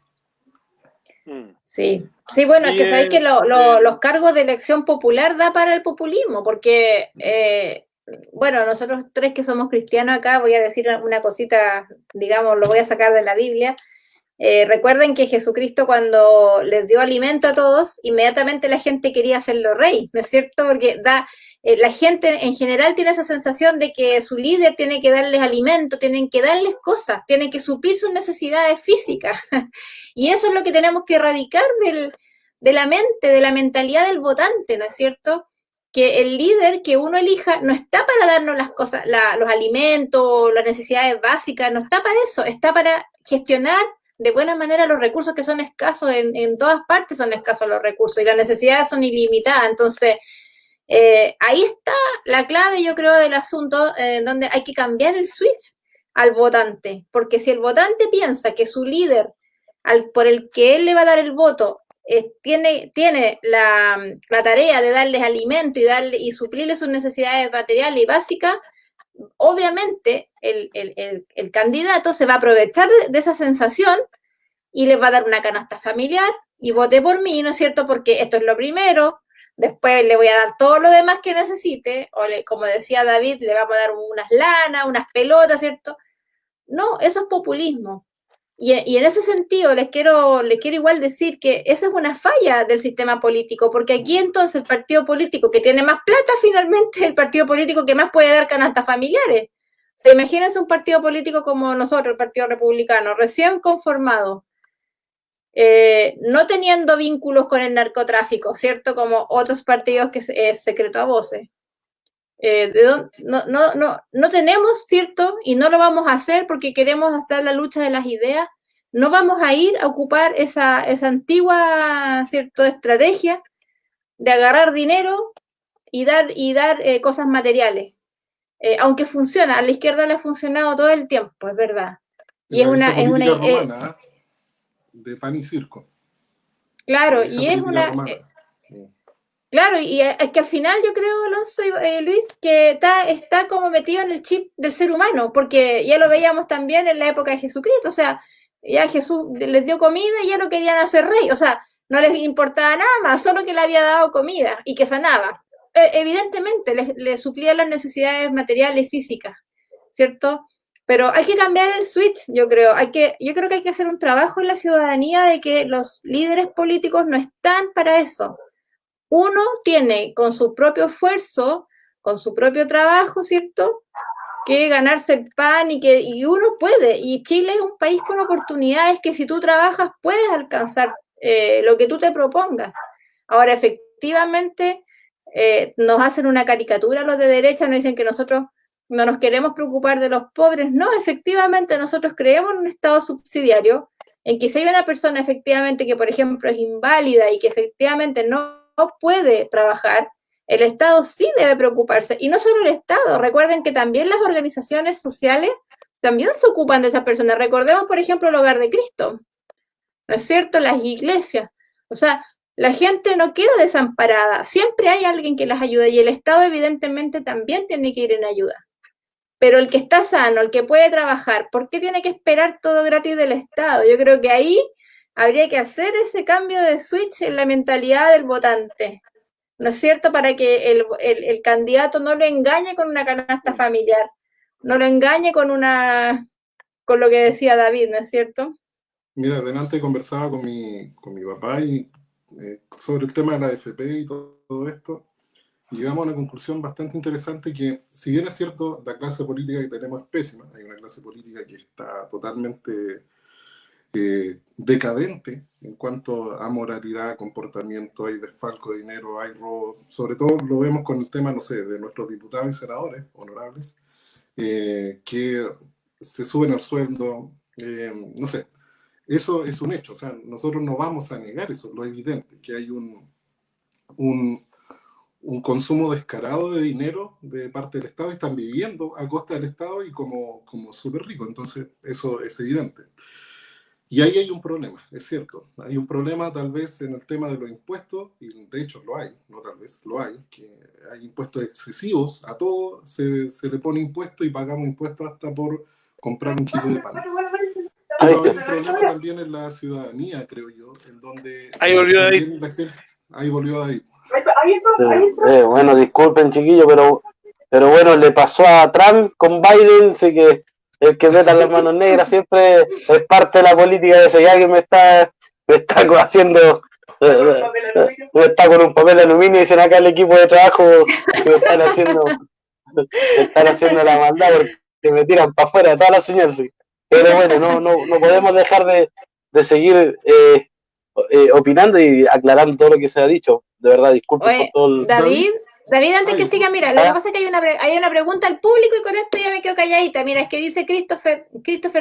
Sí, sí, bueno, es Sí, que sabéis que los cargos de elección popular da para el populismo, porque, bueno, nosotros tres que somos cristianos acá, voy a decir una cosita, digamos, lo voy a sacar de la Biblia. Recuerden que Jesucristo cuando les dio alimento a todos, inmediatamente la gente quería hacerlo rey, ¿no es cierto? Porque la gente en general tiene esa sensación de que su líder tiene que darles alimento, tienen que darles cosas, tienen que suplir sus necesidades físicas. Y eso es lo que tenemos que erradicar de la mente, de la mentalidad del votante, ¿no es cierto? Que el líder que uno elija no está para darnos las cosas, los alimentos, las necesidades básicas, no está para eso, está para gestionar de buena manera los recursos que son escasos, en todas partes son escasos los recursos y las necesidades son ilimitadas. Entonces, ahí está la clave, yo creo, del asunto, donde hay que cambiar el switch al votante, porque si el votante piensa que su líder, por el que él le va a dar el voto, tiene la tarea de darles alimento y suplirle sus necesidades materiales y básicas, obviamente el candidato se va a aprovechar de esa sensación y les va a dar una canasta familiar y vote por mí, ¿no es cierto? Porque esto es lo primero, después le voy a dar todo lo demás que necesite, como decía David, le vamos a dar unas lanas, unas pelotas, ¿cierto? No, eso es populismo. Y en ese sentido les quiero igual decir que esa es una falla del sistema político, porque aquí entonces el partido político que tiene más plata finalmente es el partido político que más puede dar canastas familiares. O sea, imagínense un partido político como nosotros, el Partido Republicano, recién conformado, no teniendo vínculos con el narcotráfico, ¿cierto? Como otros partidos que es secreto a voces. No tenemos, ¿cierto? Y no lo vamos a hacer porque queremos hacer la lucha de las ideas. No vamos a ir a ocupar esa antigua, ¿cierto?, estrategia de agarrar dinero y dar cosas materiales. Aunque funciona, a la izquierda le ha funcionado todo el tiempo, es verdad. Y es una romana, de pan y circo. Claro, y es una... Claro, y es que al final yo creo, Alonso y Luis, que está como metido en el chip del ser humano, porque ya lo veíamos también en la época de Jesucristo, o sea, ya Jesús les dio comida y ya lo querían hacer rey, o sea, no les importaba nada más, solo que le había dado comida y que sanaba. Evidentemente, les suplía las necesidades materiales, físicas, ¿cierto? Pero hay que cambiar el switch, yo creo que hay que hacer un trabajo en la ciudadanía de que los líderes políticos no están para eso. Uno tiene con su propio esfuerzo, con su propio trabajo, ¿cierto?, que ganarse el pan y uno puede. Y Chile es un país con oportunidades que si tú trabajas puedes alcanzar lo que tú te propongas. Ahora, efectivamente, nos hacen una caricatura los de derecha, nos dicen que nosotros no nos queremos preocupar de los pobres. No, efectivamente, nosotros creemos en un Estado subsidiario, en que si hay una persona efectivamente que, por ejemplo, es inválida y que efectivamente no puede trabajar, el Estado sí debe preocuparse. Y no solo el Estado, recuerden que también las organizaciones sociales también se ocupan de esas personas. Recordemos, por ejemplo, el Hogar de Cristo, ¿no es cierto? Las iglesias. O sea, la gente no queda desamparada, siempre hay alguien que las ayude y el Estado evidentemente también tiene que ir en ayuda. Pero el que está sano, el que puede trabajar, ¿por qué tiene que esperar todo gratis del Estado? Yo creo que ahí habría que hacer ese cambio de switch en la mentalidad del votante, ¿no es cierto? Para que el candidato no lo engañe con una canasta familiar, no lo engañe con lo que decía David, ¿no es cierto? Mira, delante conversaba con mi papá y sobre el tema de la AFP y todo esto, llegamos a una conclusión bastante interesante que, si bien es cierto, la clase política que tenemos es pésima, hay una clase política que está totalmente decadente en cuanto a moralidad, comportamiento, hay desfalco de dinero, hay robo, sobre todo lo vemos con el tema, no sé, de nuestros diputados y senadores honorables, que se suben al sueldo, no sé, eso es un hecho, o sea, nosotros no vamos a negar eso, lo evidente, que hay un consumo descarado de dinero de parte del Estado y están viviendo a costa del Estado y como súper rico, entonces eso es evidente. Y ahí hay un problema, es cierto. Hay un problema tal vez en el tema de los impuestos, y de hecho lo hay, no tal vez, lo hay, que hay impuestos excesivos, a todo se le pone impuesto y pagamos impuestos hasta por comprar un kilo de pan. Pero hay un problema también en la ciudadanía, creo yo, en donde... Ahí volvió David. Ahí volvió David. Sí. Bueno, disculpen chiquillos, pero bueno, le pasó a Trump con Biden, así que el que meta las manos negras siempre es parte de la política de ese. Ya que me está haciendo, me está con un papel de aluminio y dicen acá el equipo de trabajo que me están haciendo la maldad porque me tiran para afuera de toda la señal, sí. Pero bueno, no podemos dejar de seguir opinando y aclarando todo lo que se ha dicho. De verdad, disculpen por todo el... David, antes que siga, mira, lo que pasa es que hay una pregunta al público y con esto ya me quedo calladita. Mira, es que dice Christopher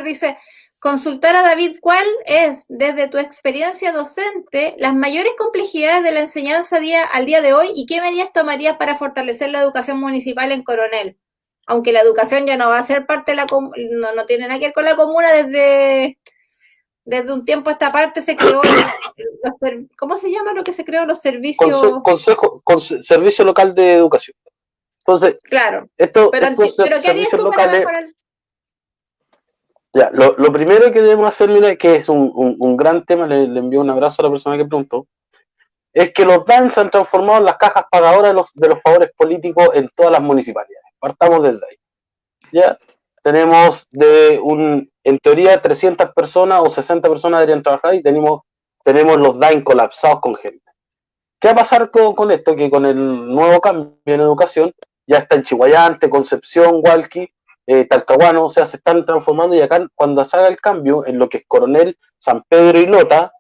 dice, consultar a David, ¿cuál es, desde tu experiencia docente, las mayores complejidades de la enseñanza al día de hoy y qué medidas tomarías para fortalecer la educación municipal en Coronel? Aunque la educación ya no va a ser parte de la no tiene nada que ver con la comuna desde un tiempo a esta parte se creó ¿cómo se llama lo que se creó? Los servicios... Servicio Local de Educación. Entonces, claro. Pero ¿qué harías tú para mejorar? Ya, lo primero que debemos hacer, mira, que es un gran tema, le envío un abrazo a la persona que preguntó, es que los DAN se han transformado en las cajas pagadoras de los favores políticos en todas las municipalidades. Partamos desde ahí. Ya tenemos de un en teoría 300 personas o 60 personas deberían trabajar y tenemos los DAIN colapsados con gente. ¿Qué va a pasar con esto? Que con el nuevo cambio en educación, ya está en Chihuayante, Concepción, Hualqui, Talcahuano, o sea, se están transformando y acá cuando se haga el cambio en lo que es Coronel, San Pedro y Lota,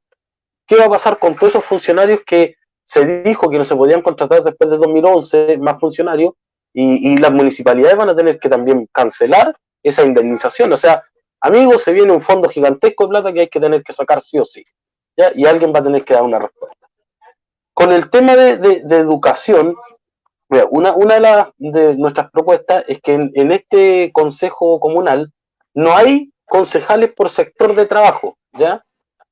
¿qué va a pasar con todos esos funcionarios que se dijo que no se podían contratar después de 2011, más funcionarios, y las municipalidades van a tener que también cancelar esa indemnización? O sea, amigos, se viene un fondo gigantesco de plata que hay que tener que sacar sí o sí, ¿ya? Y alguien va a tener que dar una respuesta. Con el tema de educación, mira, una de nuestras propuestas es que en este consejo comunal no hay concejales por sector de trabajo, ¿ya?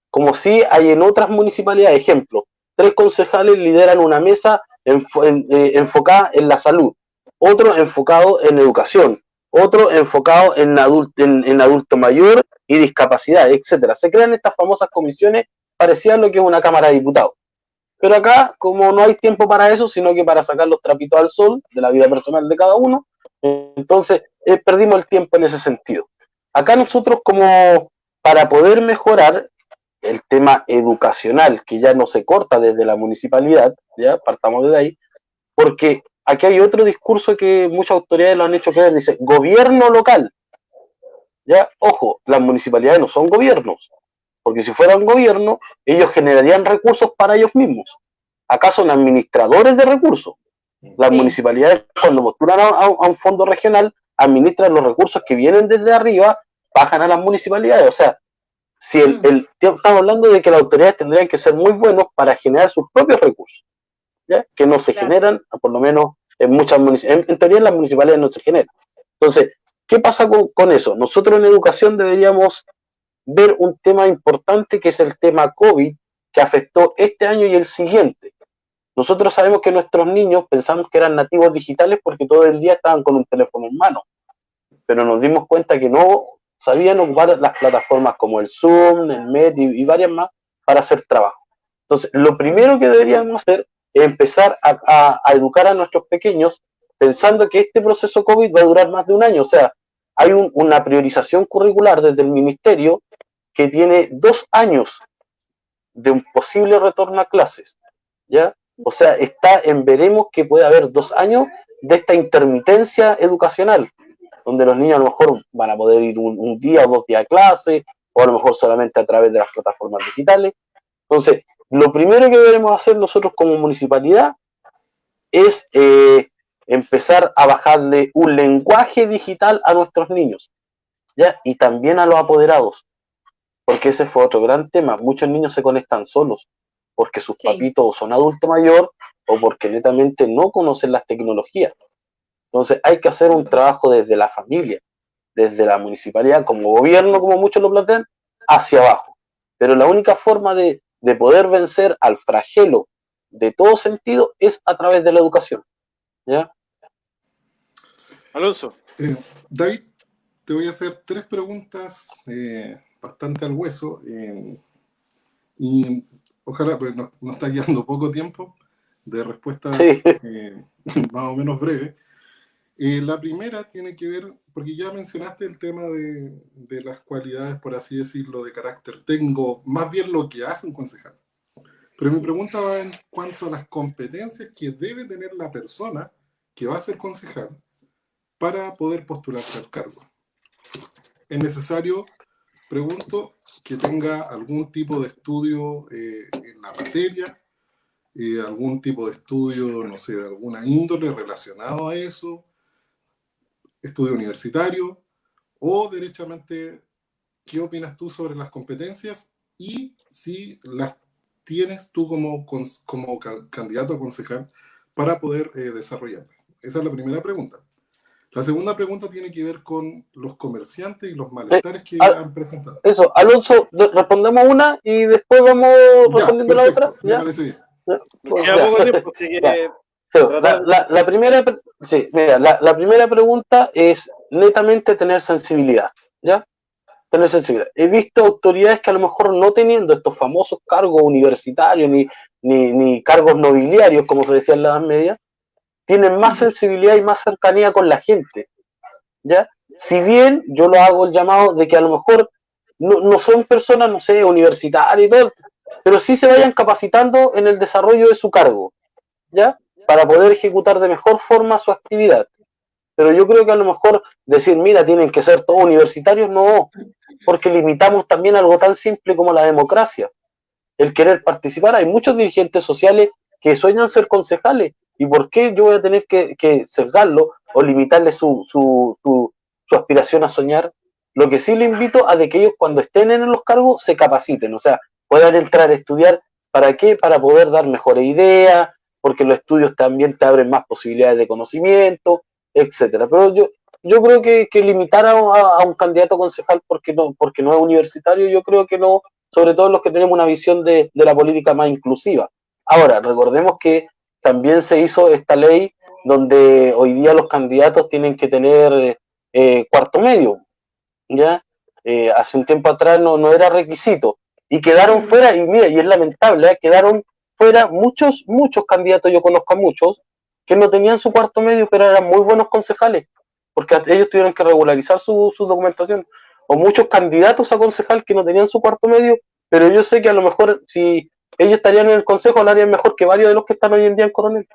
Como sí hay en otras municipalidades. Ejemplo, 3 concejales lideran una mesa enfocada en la salud, otro enfocado en educación, otro enfocado en adulto mayor y discapacidad, etcétera. Se crean estas famosas comisiones parecidas a lo que es una Cámara de Diputados. Pero acá, como no hay tiempo para eso, sino que para sacar los trapitos al sol de la vida personal de cada uno, entonces perdimos el tiempo en ese sentido. Acá nosotros, como para poder mejorar el tema educacional, que ya no se corta desde la municipalidad, ya partamos de ahí, porque aquí hay otro discurso que muchas autoridades lo han hecho creer, dice gobierno local. Ya, ojo, las municipalidades no son gobiernos, porque si fueran gobierno, ellos generarían recursos para ellos mismos. Acá son administradores de recursos. Las municipalidades, cuando postulan a un fondo regional, administran los recursos que vienen desde arriba, bajan a las municipalidades. O sea, si estamos hablando de que las autoridades tendrían que ser muy buenos para generar sus propios recursos, ¿ya? Que no se generan, por lo menos en muchas municipalidades. En teoría en las municipalidades no se generan. Entonces, ¿qué pasa con eso? Nosotros en educación deberíamos ver un tema importante, que es el tema COVID, que afectó este año y el siguiente. Nosotros sabemos que nuestros niños pensamos que eran nativos digitales porque todo el día estaban con un teléfono en mano, pero nos dimos cuenta que no sabían ocupar las plataformas como el Zoom, el Meet y varias más para hacer trabajo. Entonces, lo primero que deberíamos hacer es empezar a educar a nuestros pequeños pensando que este proceso COVID va a durar más de un año. O sea, hay una priorización curricular desde el ministerio que tiene 2 años de un posible retorno a clases, ¿ya? O sea, está en veremos que puede haber 2 años de esta intermitencia educacional, donde los niños a lo mejor van a poder ir un día o 2 días a clase, o a lo mejor solamente a través de las plataformas digitales. Entonces, lo primero que debemos hacer nosotros como municipalidad es empezar a bajarle un lenguaje digital a nuestros niños, ¿ya? Y también a los apoderados, porque ese fue otro gran tema. Muchos niños se conectan solos, porque sus papitos son adulto mayor o porque netamente no conocen las tecnologías. Entonces hay que hacer un trabajo desde la familia, desde la municipalidad, como gobierno, como muchos lo plantean, hacia abajo. Pero la única forma de poder vencer al flagelo de todo sentido es a través de la educación, ¿ya? Alonso. David, te voy a hacer 3 preguntas bastante al hueso y ojalá, pues nos está quedando poco tiempo de respuestas más o menos breves. La primera tiene que ver, porque ya mencionaste el tema de las cualidades, por así decirlo, de carácter técnico, más bien lo que hace un concejal. Pero mi pregunta va en cuanto a las competencias que debe tener la persona que va a ser concejal para poder postularse al cargo. ¿Es necesario, pregunto, que tenga algún tipo de estudio en la materia, algún tipo de estudio, no sé, de alguna índole relacionado a eso, estudio universitario, o derechamente, qué opinas tú sobre las competencias y si las tienes tú como candidato a concejal para poder desarrollarlas? Esa es la primera pregunta. La segunda pregunta tiene que ver con los comerciantes y los malestares que han presentado. Eso, Alonso, respondemos una y después vamos respondiendo la otra. Me parece bien. Queda poco tiempo, así que la primera pregunta es netamente tener sensibilidad, ¿ya? Tener sensibilidad. He visto autoridades que a lo mejor no teniendo estos famosos cargos universitarios ni cargos nobiliarios, como se decía en la Edad Media, tienen más sensibilidad y más cercanía con la gente, ¿ya? si bien yo lo hago el llamado de que a lo mejor no son personas, no sé, universitarias y todo, pero sí se vayan capacitando en el desarrollo de su cargo, ¿ya? Para poder ejecutar de mejor forma su actividad. Pero yo creo que a lo mejor decir, mira, tienen que ser todos universitarios, no, porque limitamos también algo tan simple como la democracia, el querer participar. Hay muchos dirigentes sociales que sueñan ser concejales, ¿y por qué yo voy a tener que sesgarlo o limitarle su aspiración a soñar? Lo que sí le invito a de que ellos cuando estén en los cargos se capaciten, o sea, puedan entrar a estudiar. ¿Para qué? Para poder dar mejores ideas, porque los estudios también te abren más posibilidades de conocimiento, etcétera. Pero yo creo que limitar a un candidato a concejal porque no es universitario, yo creo que no, sobre todo los que tenemos una visión de la política más inclusiva. Ahora, recordemos que también se hizo esta ley donde hoy día los candidatos tienen que tener cuarto medio, ¿ya? Hace un tiempo atrás no era requisito, y quedaron fuera, y mira, y es lamentable, quedaron fuera muchos candidatos, yo conozco a muchos, que no tenían su cuarto medio, pero eran muy buenos concejales, porque ellos tuvieron que regularizar su documentación, o muchos candidatos a concejal que no tenían su cuarto medio, pero yo sé que a lo mejor si ellos estarían en el consejo, lo harían mejor que varios de los que están hoy en día en Coronel.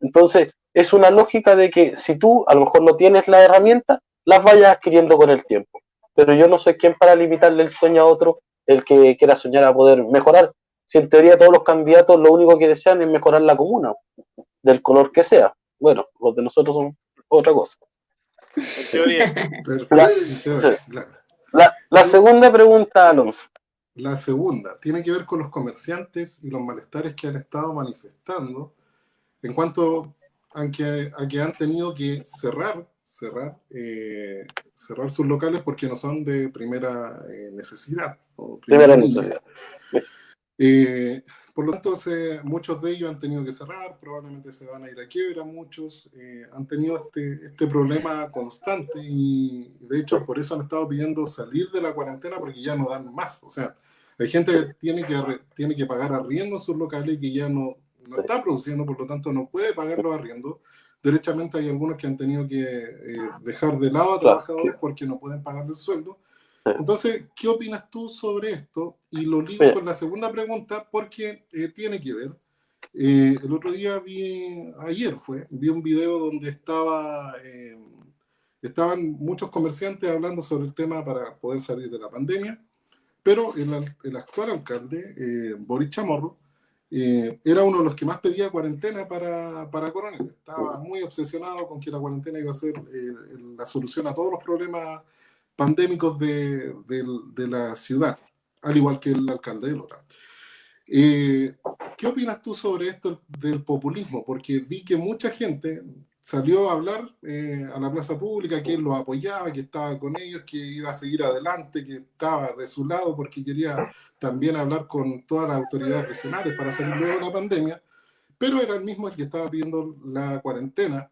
Entonces, es una lógica de que si tú a lo mejor no tienes la herramienta, las vayas adquiriendo con el tiempo. Pero yo no soy quien para limitarle el sueño a otro, el que quiera soñar a poder mejorar. Si en teoría todos los candidatos lo único que desean es mejorar la comuna, del color que sea. Bueno, los de nosotros son otra cosa. En teoría. Perfecto. La segunda pregunta, Alonso. La segunda tiene que ver con los comerciantes y los malestares que han estado manifestando en cuanto a que han tenido que cerrar sus locales porque no son de primera necesidad. O primera necesidad. Por lo tanto, muchos de ellos han tenido que cerrar, probablemente se van a ir a quiebra, muchos han tenido este problema constante y de hecho por eso han estado pidiendo salir de la cuarentena porque ya no dan más. O sea, hay gente que tiene que pagar arriendo en sus locales y que ya no está produciendo, por lo tanto no puede pagar los arriendos. Derechamente hay algunos que han tenido que dejar de lado a trabajadores porque no pueden pagar el sueldo. Entonces, ¿qué opinas tú sobre esto? Y lo ligo con la segunda pregunta porque tiene que ver. El otro día vi un video donde estaban muchos comerciantes hablando sobre el tema para poder salir de la pandemia, pero el actual alcalde, Boric Chamorro, era uno de los que más pedía cuarentena para Coronel. Estaba muy obsesionado con que la cuarentena iba a ser la solución a todos los problemas pandémicos de la ciudad, al igual que el alcalde de Lota. ¿Qué opinas tú sobre esto del populismo? Porque vi que mucha gente salió a hablar a la plaza pública, que él los apoyaba, que estaba con ellos, que iba a seguir adelante, que estaba de su lado porque quería también hablar con todas las autoridades regionales para salir luego de la pandemia, pero era el mismo el que estaba pidiendo la cuarentena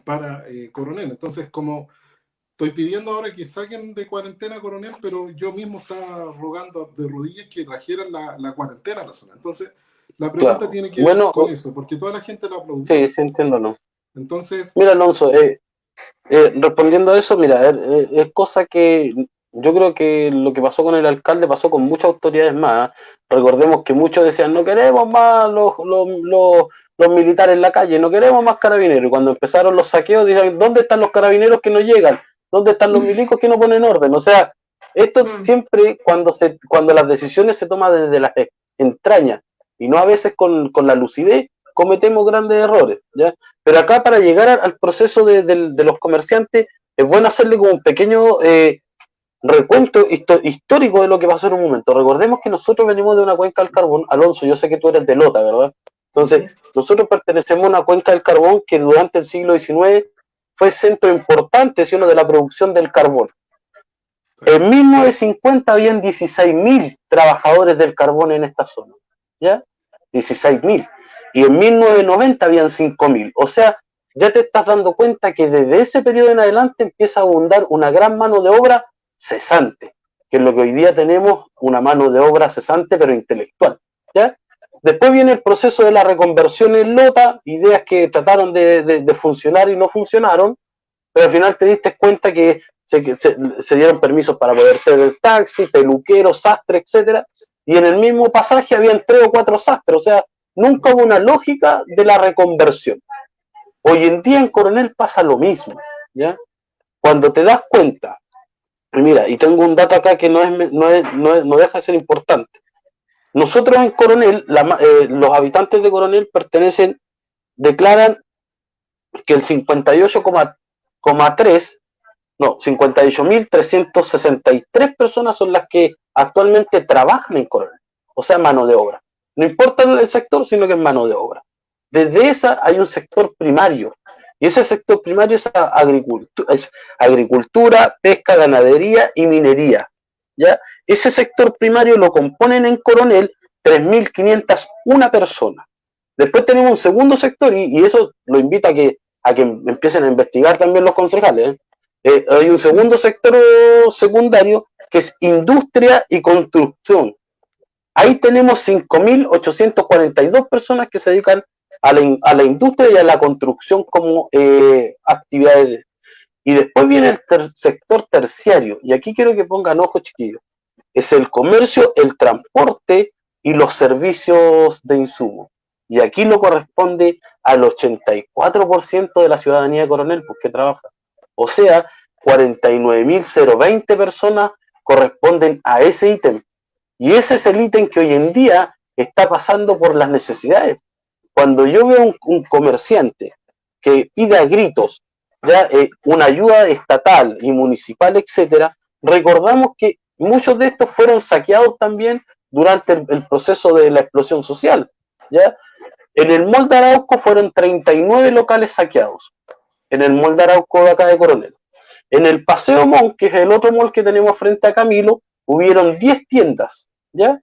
para Coronel. Entonces, como estoy pidiendo ahora que saquen de cuarentena a Coronel, pero yo mismo estaba rogando de rodillas que trajeran la cuarentena a la zona. Entonces, la pregunta tiene que ver con eso, porque toda la gente lo aplaudió. Sí, sí, entiendo, Alonso. Entonces... Mira, Alonso, respondiendo a eso, mira, es cosa que yo creo que lo que pasó con el alcalde pasó con muchas autoridades más. Recordemos que muchos decían, no queremos más los militares en la calle, no queremos más carabineros. Y cuando empezaron los saqueos, decían, ¿dónde están los carabineros que no llegan? ¿Dónde están los milicos que no ponen orden? O sea, esto siempre cuando las decisiones se toman desde las entrañas y no a veces con la lucidez, cometemos grandes errores, ¿ya? Pero acá para llegar al proceso de los comerciantes es bueno hacerle como un pequeño recuento histórico de lo que pasó en un momento. Recordemos que nosotros venimos de una cuenca del carbón. Alonso, yo sé que tú eres de Lota, ¿verdad? Entonces, nosotros pertenecemos a una cuenca del carbón que durante el siglo XIX fue centro importante, ¿sí?, de la producción del carbón. En 1950 habían 16.000 trabajadores del carbón en esta zona, ¿ya? 16.000. Y en 1990 habían 5.000. O sea, ya te estás dando cuenta que desde ese periodo en adelante empieza a abundar una gran mano de obra cesante, que es lo que hoy día tenemos, una mano de obra cesante pero intelectual, ¿ya? Después viene el proceso de la reconversión en Lota, ideas que trataron de funcionar y no funcionaron, pero al final te diste cuenta que se dieron permisos para poder tener taxi, peluquero, sastre, etcétera, y en el mismo pasaje habían 3 o 4 sastres, o sea, nunca hubo una lógica de la reconversión. Hoy en día en Coronel pasa lo mismo, ¿ya? Cuando te das cuenta, mira, y tengo un dato acá que no deja de ser importante. Nosotros en Coronel, los habitantes de Coronel declaran que el 58.363 personas son las que actualmente trabajan en Coronel, o sea, mano de obra. No importa el sector, sino que es mano de obra. Desde esa hay un sector primario, y ese sector primario es agricultura, pesca, ganadería y minería. ¿Ya? Ese sector primario lo componen en Coronel 3.501 personas. Después tenemos un segundo sector, y eso lo invita a que empiecen a investigar también los concejales. Hay un segundo sector secundario que es industria y construcción. Ahí tenemos 5.842 personas que se dedican a la industria y a la construcción como actividades. Y después viene el sector terciario, y aquí quiero que pongan ojo, chiquillos. Es el comercio, el transporte y los servicios de insumo. Y aquí lo corresponde al 84% de la ciudadanía de Coronel, porque trabaja. O sea, 49.020 personas corresponden a ese ítem. Y ese es el ítem que hoy en día está pasando por las necesidades. Cuando yo veo un comerciante que pide a gritos ya una ayuda estatal y municipal, etcétera, recordamos que muchos de estos fueron saqueados también durante el proceso de la explosión social. ¿Ya? En el Mall de Arauco fueron 39 locales saqueados, en el Mall de Arauco de acá de Coronel. En el Paseo Montt, que es el otro mall que tenemos frente a Camilo, hubieron 10 tiendas, ¿ya?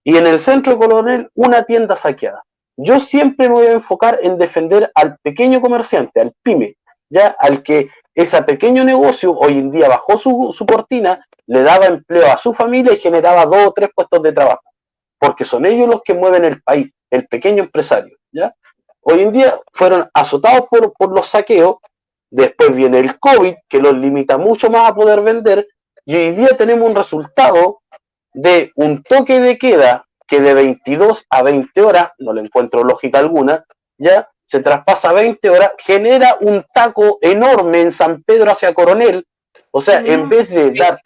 Y en el centro de Coronel, una tienda saqueada. Yo siempre me voy a enfocar en defender al pequeño comerciante, al pyme, ¿ya? Al que ese pequeño negocio hoy en día bajó su cortina, le daba empleo a su familia y generaba 2 o 3 puestos de trabajo, porque son ellos los que mueven el país, el pequeño empresario, ¿ya? Hoy en día fueron azotados por los saqueos. Después viene el COVID, que los limita mucho más a poder vender, y hoy día tenemos un resultado de un toque de queda que de 22 a 20 horas, no le encuentro lógica alguna, ya se traspasa a 20 horas, genera un taco enorme en San Pedro hacia Coronel. O sea, en vez de dar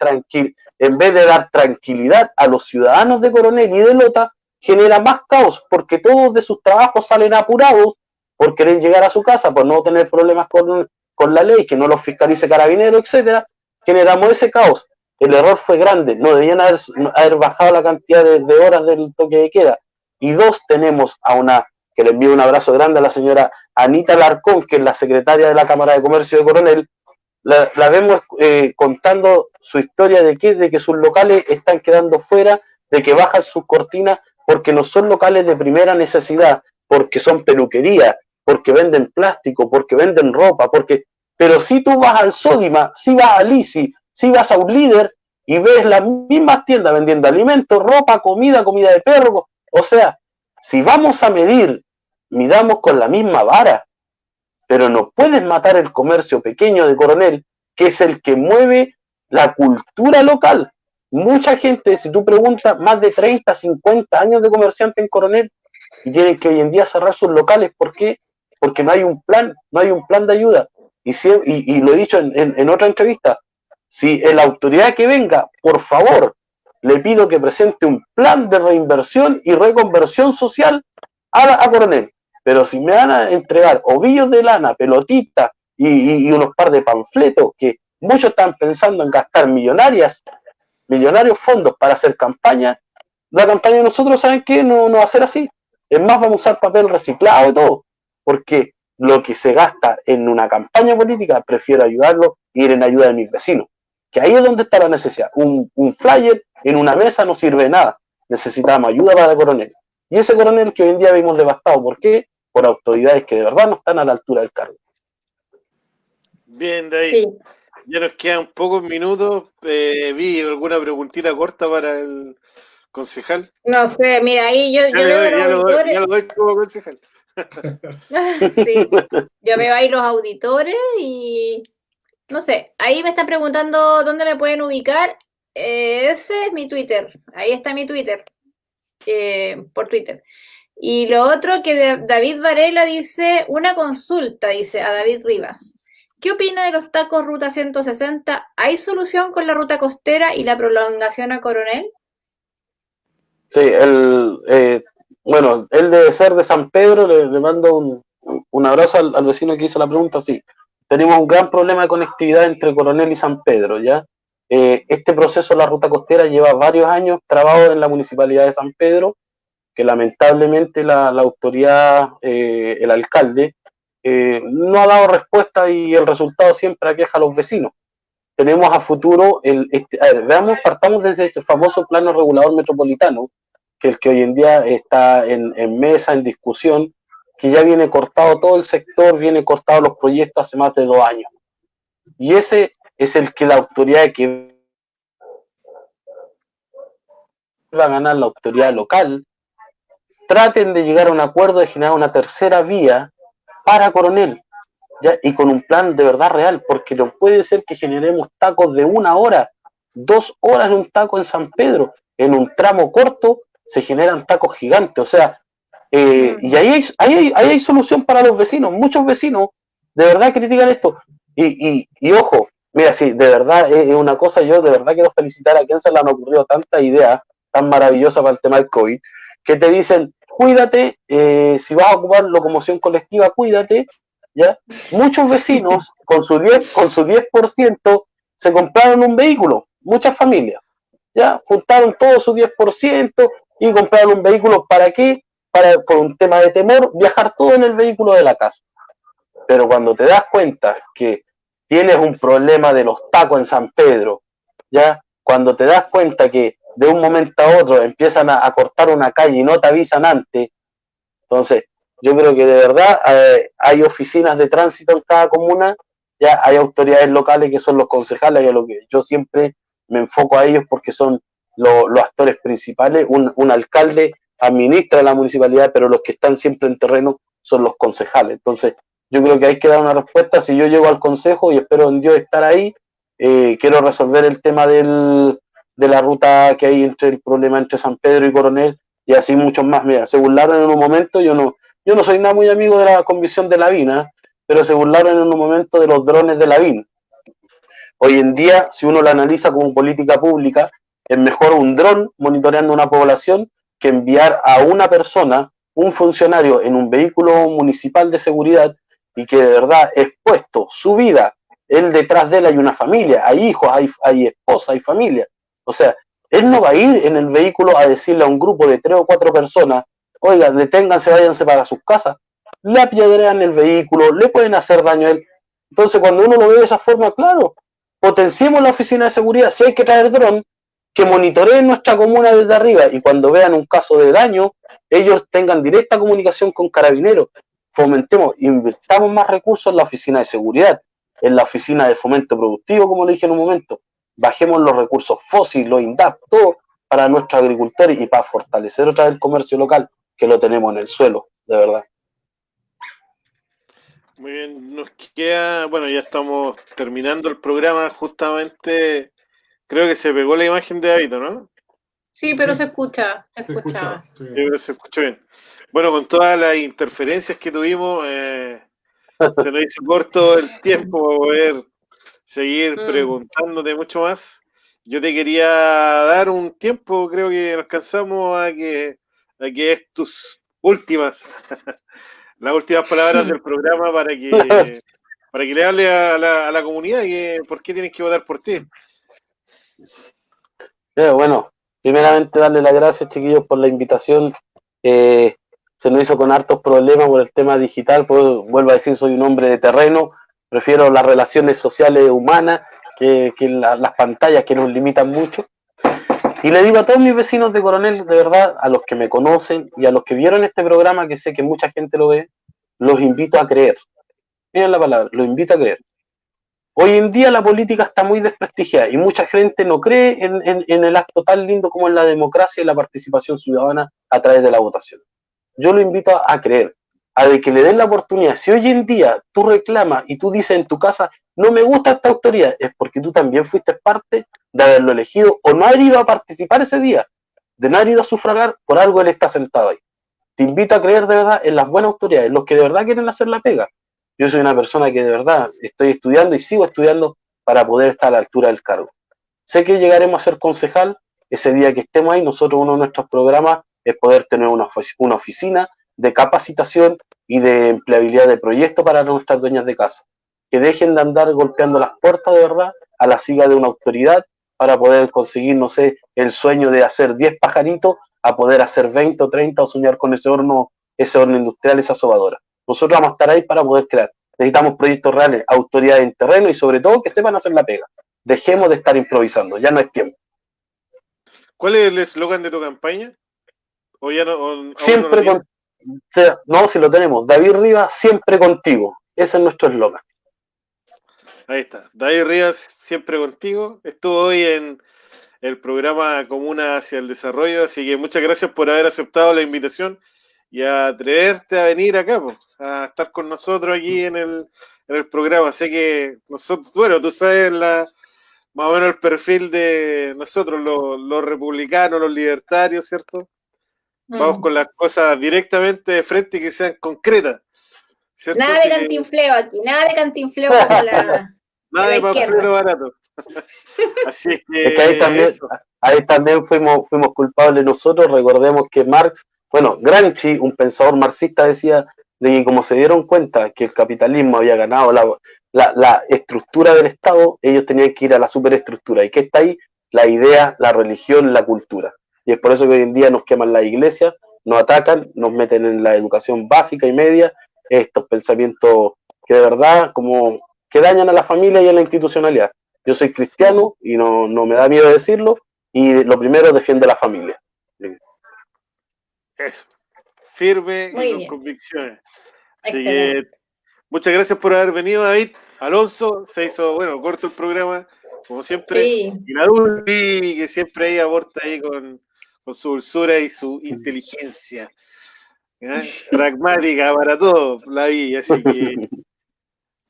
tranquilidad a los ciudadanos de Coronel y de Lota, genera más caos, porque todos de sus trabajos salen apurados por querer llegar a su casa, por no tener problemas con la ley, que no los fiscalice Carabineros, etcétera. Generamos ese caos. El error fue grande, no debían haber bajado la cantidad de horas del toque de queda. Y 2, tenemos que le envío un abrazo grande a la señora Anita Larcón, que es la secretaria de la Cámara de Comercio de Coronel. La vemos contando su historia de que sus locales están quedando fuera, de que bajan sus cortinas, porque no son locales de primera necesidad, porque son peluquerías, porque venden plástico, porque venden ropa, pero si tú vas al Sodima, si vas a Lisi, si vas a un Líder y ves las mismas tiendas vendiendo alimentos, ropa, comida de perro, o sea, si vamos a medir, midamos con la misma vara, pero no puedes matar el comercio pequeño de Coronel, que es el que mueve la cultura local. Mucha gente, si tú preguntas, más de 30, 50 años de comerciante en Coronel, y tienen que hoy en día cerrar sus locales. ¿Por qué? Porque no hay un plan de ayuda. Y lo he dicho en otra entrevista, si la autoridad que venga, por favor, le pido que presente un plan de reinversión y reconversión social a Coronel. Pero si me van a entregar ovillos de lana, pelotitas y unos par de panfletos, que muchos están pensando en gastar millonarios fondos para hacer campaña, la campaña de nosotros, ¿saben qué? No va a ser así. Es más, vamos a usar papel reciclado y todo, porque lo que se gasta en una campaña política, prefiero ayudarlo y ir en ayuda de mis vecinos, que ahí es donde está la necesidad. Un flyer en una mesa no sirve de nada, necesitamos ayuda para el Coronel. Y ese Coronel que hoy en día vimos devastado, ¿por qué? Por autoridades que de verdad no están a la altura del cargo. Bien, David. Sí. Ya nos quedan pocos minutos. Vi alguna preguntita corta para el concejal. No sé, mira, ahí yo veo los auditores. Ya lo doy como concejal. Sí, yo veo ahí los auditores y no sé, ahí me están preguntando dónde me pueden ubicar. Ese es mi Twitter, ahí está mi Twitter, por Twitter. Y lo otro que David Varela dice, una consulta, dice a David Rivas. ¿Qué opina de los tacos Ruta 160? ¿Hay solución con la ruta costera y la prolongación a Coronel? Sí, bueno, él debe ser de San Pedro, le mando un abrazo al vecino que hizo la pregunta, sí. Tenemos un gran problema de conectividad entre Coronel y San Pedro, ¿ya? Este proceso de la ruta costera lleva varios años trabado en la municipalidad de San Pedro, que lamentablemente la autoridad, el alcalde, no ha dado respuesta y el resultado siempre aqueja a los vecinos. Tenemos a futuro, a ver, partamos desde este famoso plano regulador metropolitano, que es el que hoy en día está en mesa, en discusión, que ya viene cortado todo el sector, viene cortado los proyectos hace más de 2 años. Y ese es el que la autoridad que va a ganar, la autoridad local, traten de llegar a un acuerdo de generar una tercera vía para Coronel, ¿ya? Y con un plan de verdad real, porque no puede ser que generemos tacos de 1 hora, 2 horas en un taco en San Pedro, en un tramo corto se generan tacos gigantes, o sea, y ahí hay solución para los vecinos, muchos vecinos de verdad critican esto, y ojo, mira, si de verdad es una cosa, yo de verdad quiero felicitar a quien se le han ocurrido tantas ideas tan maravillosas para el tema del COVID, que te dicen, cuídate, si vas a ocupar locomoción colectiva, cuídate, ¿ya? Muchos vecinos con su 10% se compraron un vehículo, muchas familias, ¿ya? Juntaron todo su 10% y compraron un vehículo. ¿Para qué? Por un tema de temor, viajar todo en el vehículo de la casa. Pero cuando te das cuenta que tienes un problema de los tacos en San Pedro, ¿ya? Cuando te das cuenta que de un momento a otro empiezan a cortar una calle y no te avisan antes, entonces yo creo que de verdad hay oficinas de tránsito en cada comuna, ya hay autoridades locales que son los concejales, a lo que yo siempre me enfoco a ellos porque son los actores principales. Un alcalde administra la municipalidad, pero los que están siempre en terreno son los concejales. Entonces yo creo que hay que dar una respuesta. Si yo llego al consejo y espero en Dios estar ahí, quiero resolver el tema de la ruta que hay entre el problema entre San Pedro y Coronel, y así muchos más. Mira, se burlaron en un momento, yo no soy nada muy amigo de la convicción de Lavín, pero se burlaron en un momento de los drones de Lavín. Hoy en día, si uno lo analiza como política pública, es mejor un dron monitoreando una población que enviar a una persona, un funcionario en un vehículo municipal de seguridad y que de verdad es puesto su vida, él detrás de él hay una familia, hay hijos, hay esposa, hay familia. O sea, él no va a ir en el vehículo a decirle a un grupo de 3 o 4 personas, oigan, deténganse, váyanse para sus casas. Le apedrean el vehículo, le pueden hacer daño a él. Entonces, cuando uno lo ve de esa forma, claro, potenciemos la oficina de seguridad. Si hay que traer dron, que monitoreen nuestra comuna desde arriba y cuando vean un caso de daño, ellos tengan directa comunicación con carabineros. Fomentemos, invirtamos más recursos en la oficina de seguridad, en la oficina de fomento productivo, como le dije en un momento. Bajemos los recursos fósiles, los INDAP, todo para nuestros agricultores y para fortalecer otra vez el comercio local, que lo tenemos en el suelo, de verdad. Muy bien, nos queda, bueno, ya estamos terminando el programa, justamente, creo que se pegó la imagen de David, ¿no? Sí, pero Sí, se escucha, se se escucha. escucha. Sí. Yo creo que se escuchó bien. Bueno, con todas las interferencias que tuvimos, se nos hizo corto el tiempo para poder seguir preguntándote mucho más. Yo te quería dar un tiempo, creo que alcanzamos a que es tus últimas, las últimas palabras del programa para que le hable a la comunidad que por qué tienes que votar por ti. Bueno, primeramente darle las gracias, chiquillos, por la invitación. Se nos hizo con hartos problemas por el tema digital, pues, vuelvo a decir, soy un hombre de terreno, prefiero las relaciones sociales humanas que las pantallas que nos limitan mucho. Y le digo a todos mis vecinos de Coronel, de verdad, a los que me conocen y a los que vieron este programa, que sé que mucha gente lo ve, los invito a creer. Miren la palabra, los invito a creer. Hoy en día la política está muy desprestigiada y mucha gente no cree en el acto tan lindo como es la democracia y la participación ciudadana a través de la votación. Yo lo invito a creer, a de que le den la oportunidad. Si hoy en día tú reclamas y tú dices en tu casa, no me gusta esta autoridad, es porque tú también fuiste parte de haberlo elegido o no haber ido a participar ese día, de no haber ido a sufragar, por algo él está sentado ahí. Te invito a creer de verdad en las buenas autoridades, los que de verdad quieren hacer la pega. Yo soy una persona que de verdad estoy estudiando y sigo estudiando para poder estar a la altura del cargo. Sé que llegaremos a ser concejal, ese día que estemos ahí, nosotros uno de nuestros programas es poder tener una oficina de capacitación y de empleabilidad de proyectos para nuestras dueñas de casa. Que dejen de andar golpeando las puertas de verdad a la siga de una autoridad para poder conseguir, no sé, el sueño de hacer 10 pajaritos a poder hacer 20 o 30 o soñar con ese horno industrial, esa sobadora. Nosotros vamos a estar ahí para poder crear. Necesitamos proyectos reales, autoridades en terreno y sobre todo que sepan hacer la pega. Dejemos de estar improvisando, ya no es tiempo. ¿Cuál es el eslogan de tu campaña? ¿O ya no? ¿Aún Siempre no lo con... No, si lo tenemos. David Rivas, siempre contigo. Ese es nuestro eslogan. Ahí está. David Rivas, siempre contigo. Estuvo hoy en el programa Comuna hacia el Desarrollo, así que muchas gracias por haber aceptado la invitación y a atreverte a venir acá, pues, a estar con nosotros aquí en el programa. Sé que nosotros, bueno, tú sabes más o menos el perfil de nosotros, los republicanos, los libertarios, ¿cierto? Vamos con las cosas directamente de frente y que sean concretas, ¿cierto? Nada de cantinfleo aquí, nada de cantinfleo como la... Nada de panfleto barato. Así es que ahí también fuimos culpables nosotros. Recordemos que Marx, Gramsci, un pensador marxista, decía de que como se dieron cuenta que el capitalismo había ganado la estructura del Estado, ellos tenían que ir a la superestructura. ¿Y qué está ahí? La idea, la religión, la cultura. Y es por eso que hoy en día nos queman las iglesias, nos atacan, nos meten en la educación básica y media, estos pensamientos que de verdad como que dañan a la familia y a la institucionalidad. Yo soy cristiano y no me da miedo decirlo, y lo primero defiende la familia. Eso, firme muy y con bien. convicciones. Así Excelente. que muchas gracias por haber venido, David. Alonso, se hizo, corto el programa, como siempre. Sí. Y la Dulce, que siempre ahí aporta ahí con su dulzura y su inteligencia. Pragmática para todo, la vi, así que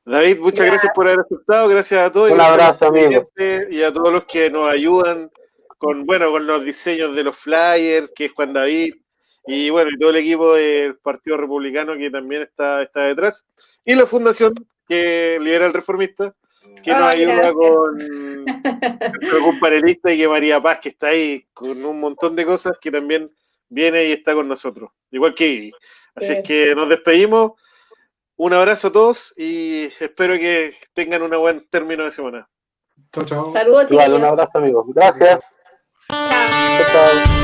David, muchas gracias por haber aceptado, gracias a todos. Un abrazo, amigo. Y a todos los que nos ayudan con los diseños de los flyers, que es Juan David, y y todo el equipo del Partido Republicano que también está detrás, y la fundación que lidera el Reformista, que nos ayuda con panelista, y que María Paz, que está ahí con un montón de cosas, que también viene y está con nosotros, igual que Ivy. Así es que nos despedimos. Un abrazo a todos y espero que tengan un buen término de semana. Chao, chao. Saludos, Igual, chiquillos. un abrazo, amigo. Gracias. Chao. Chao, chao.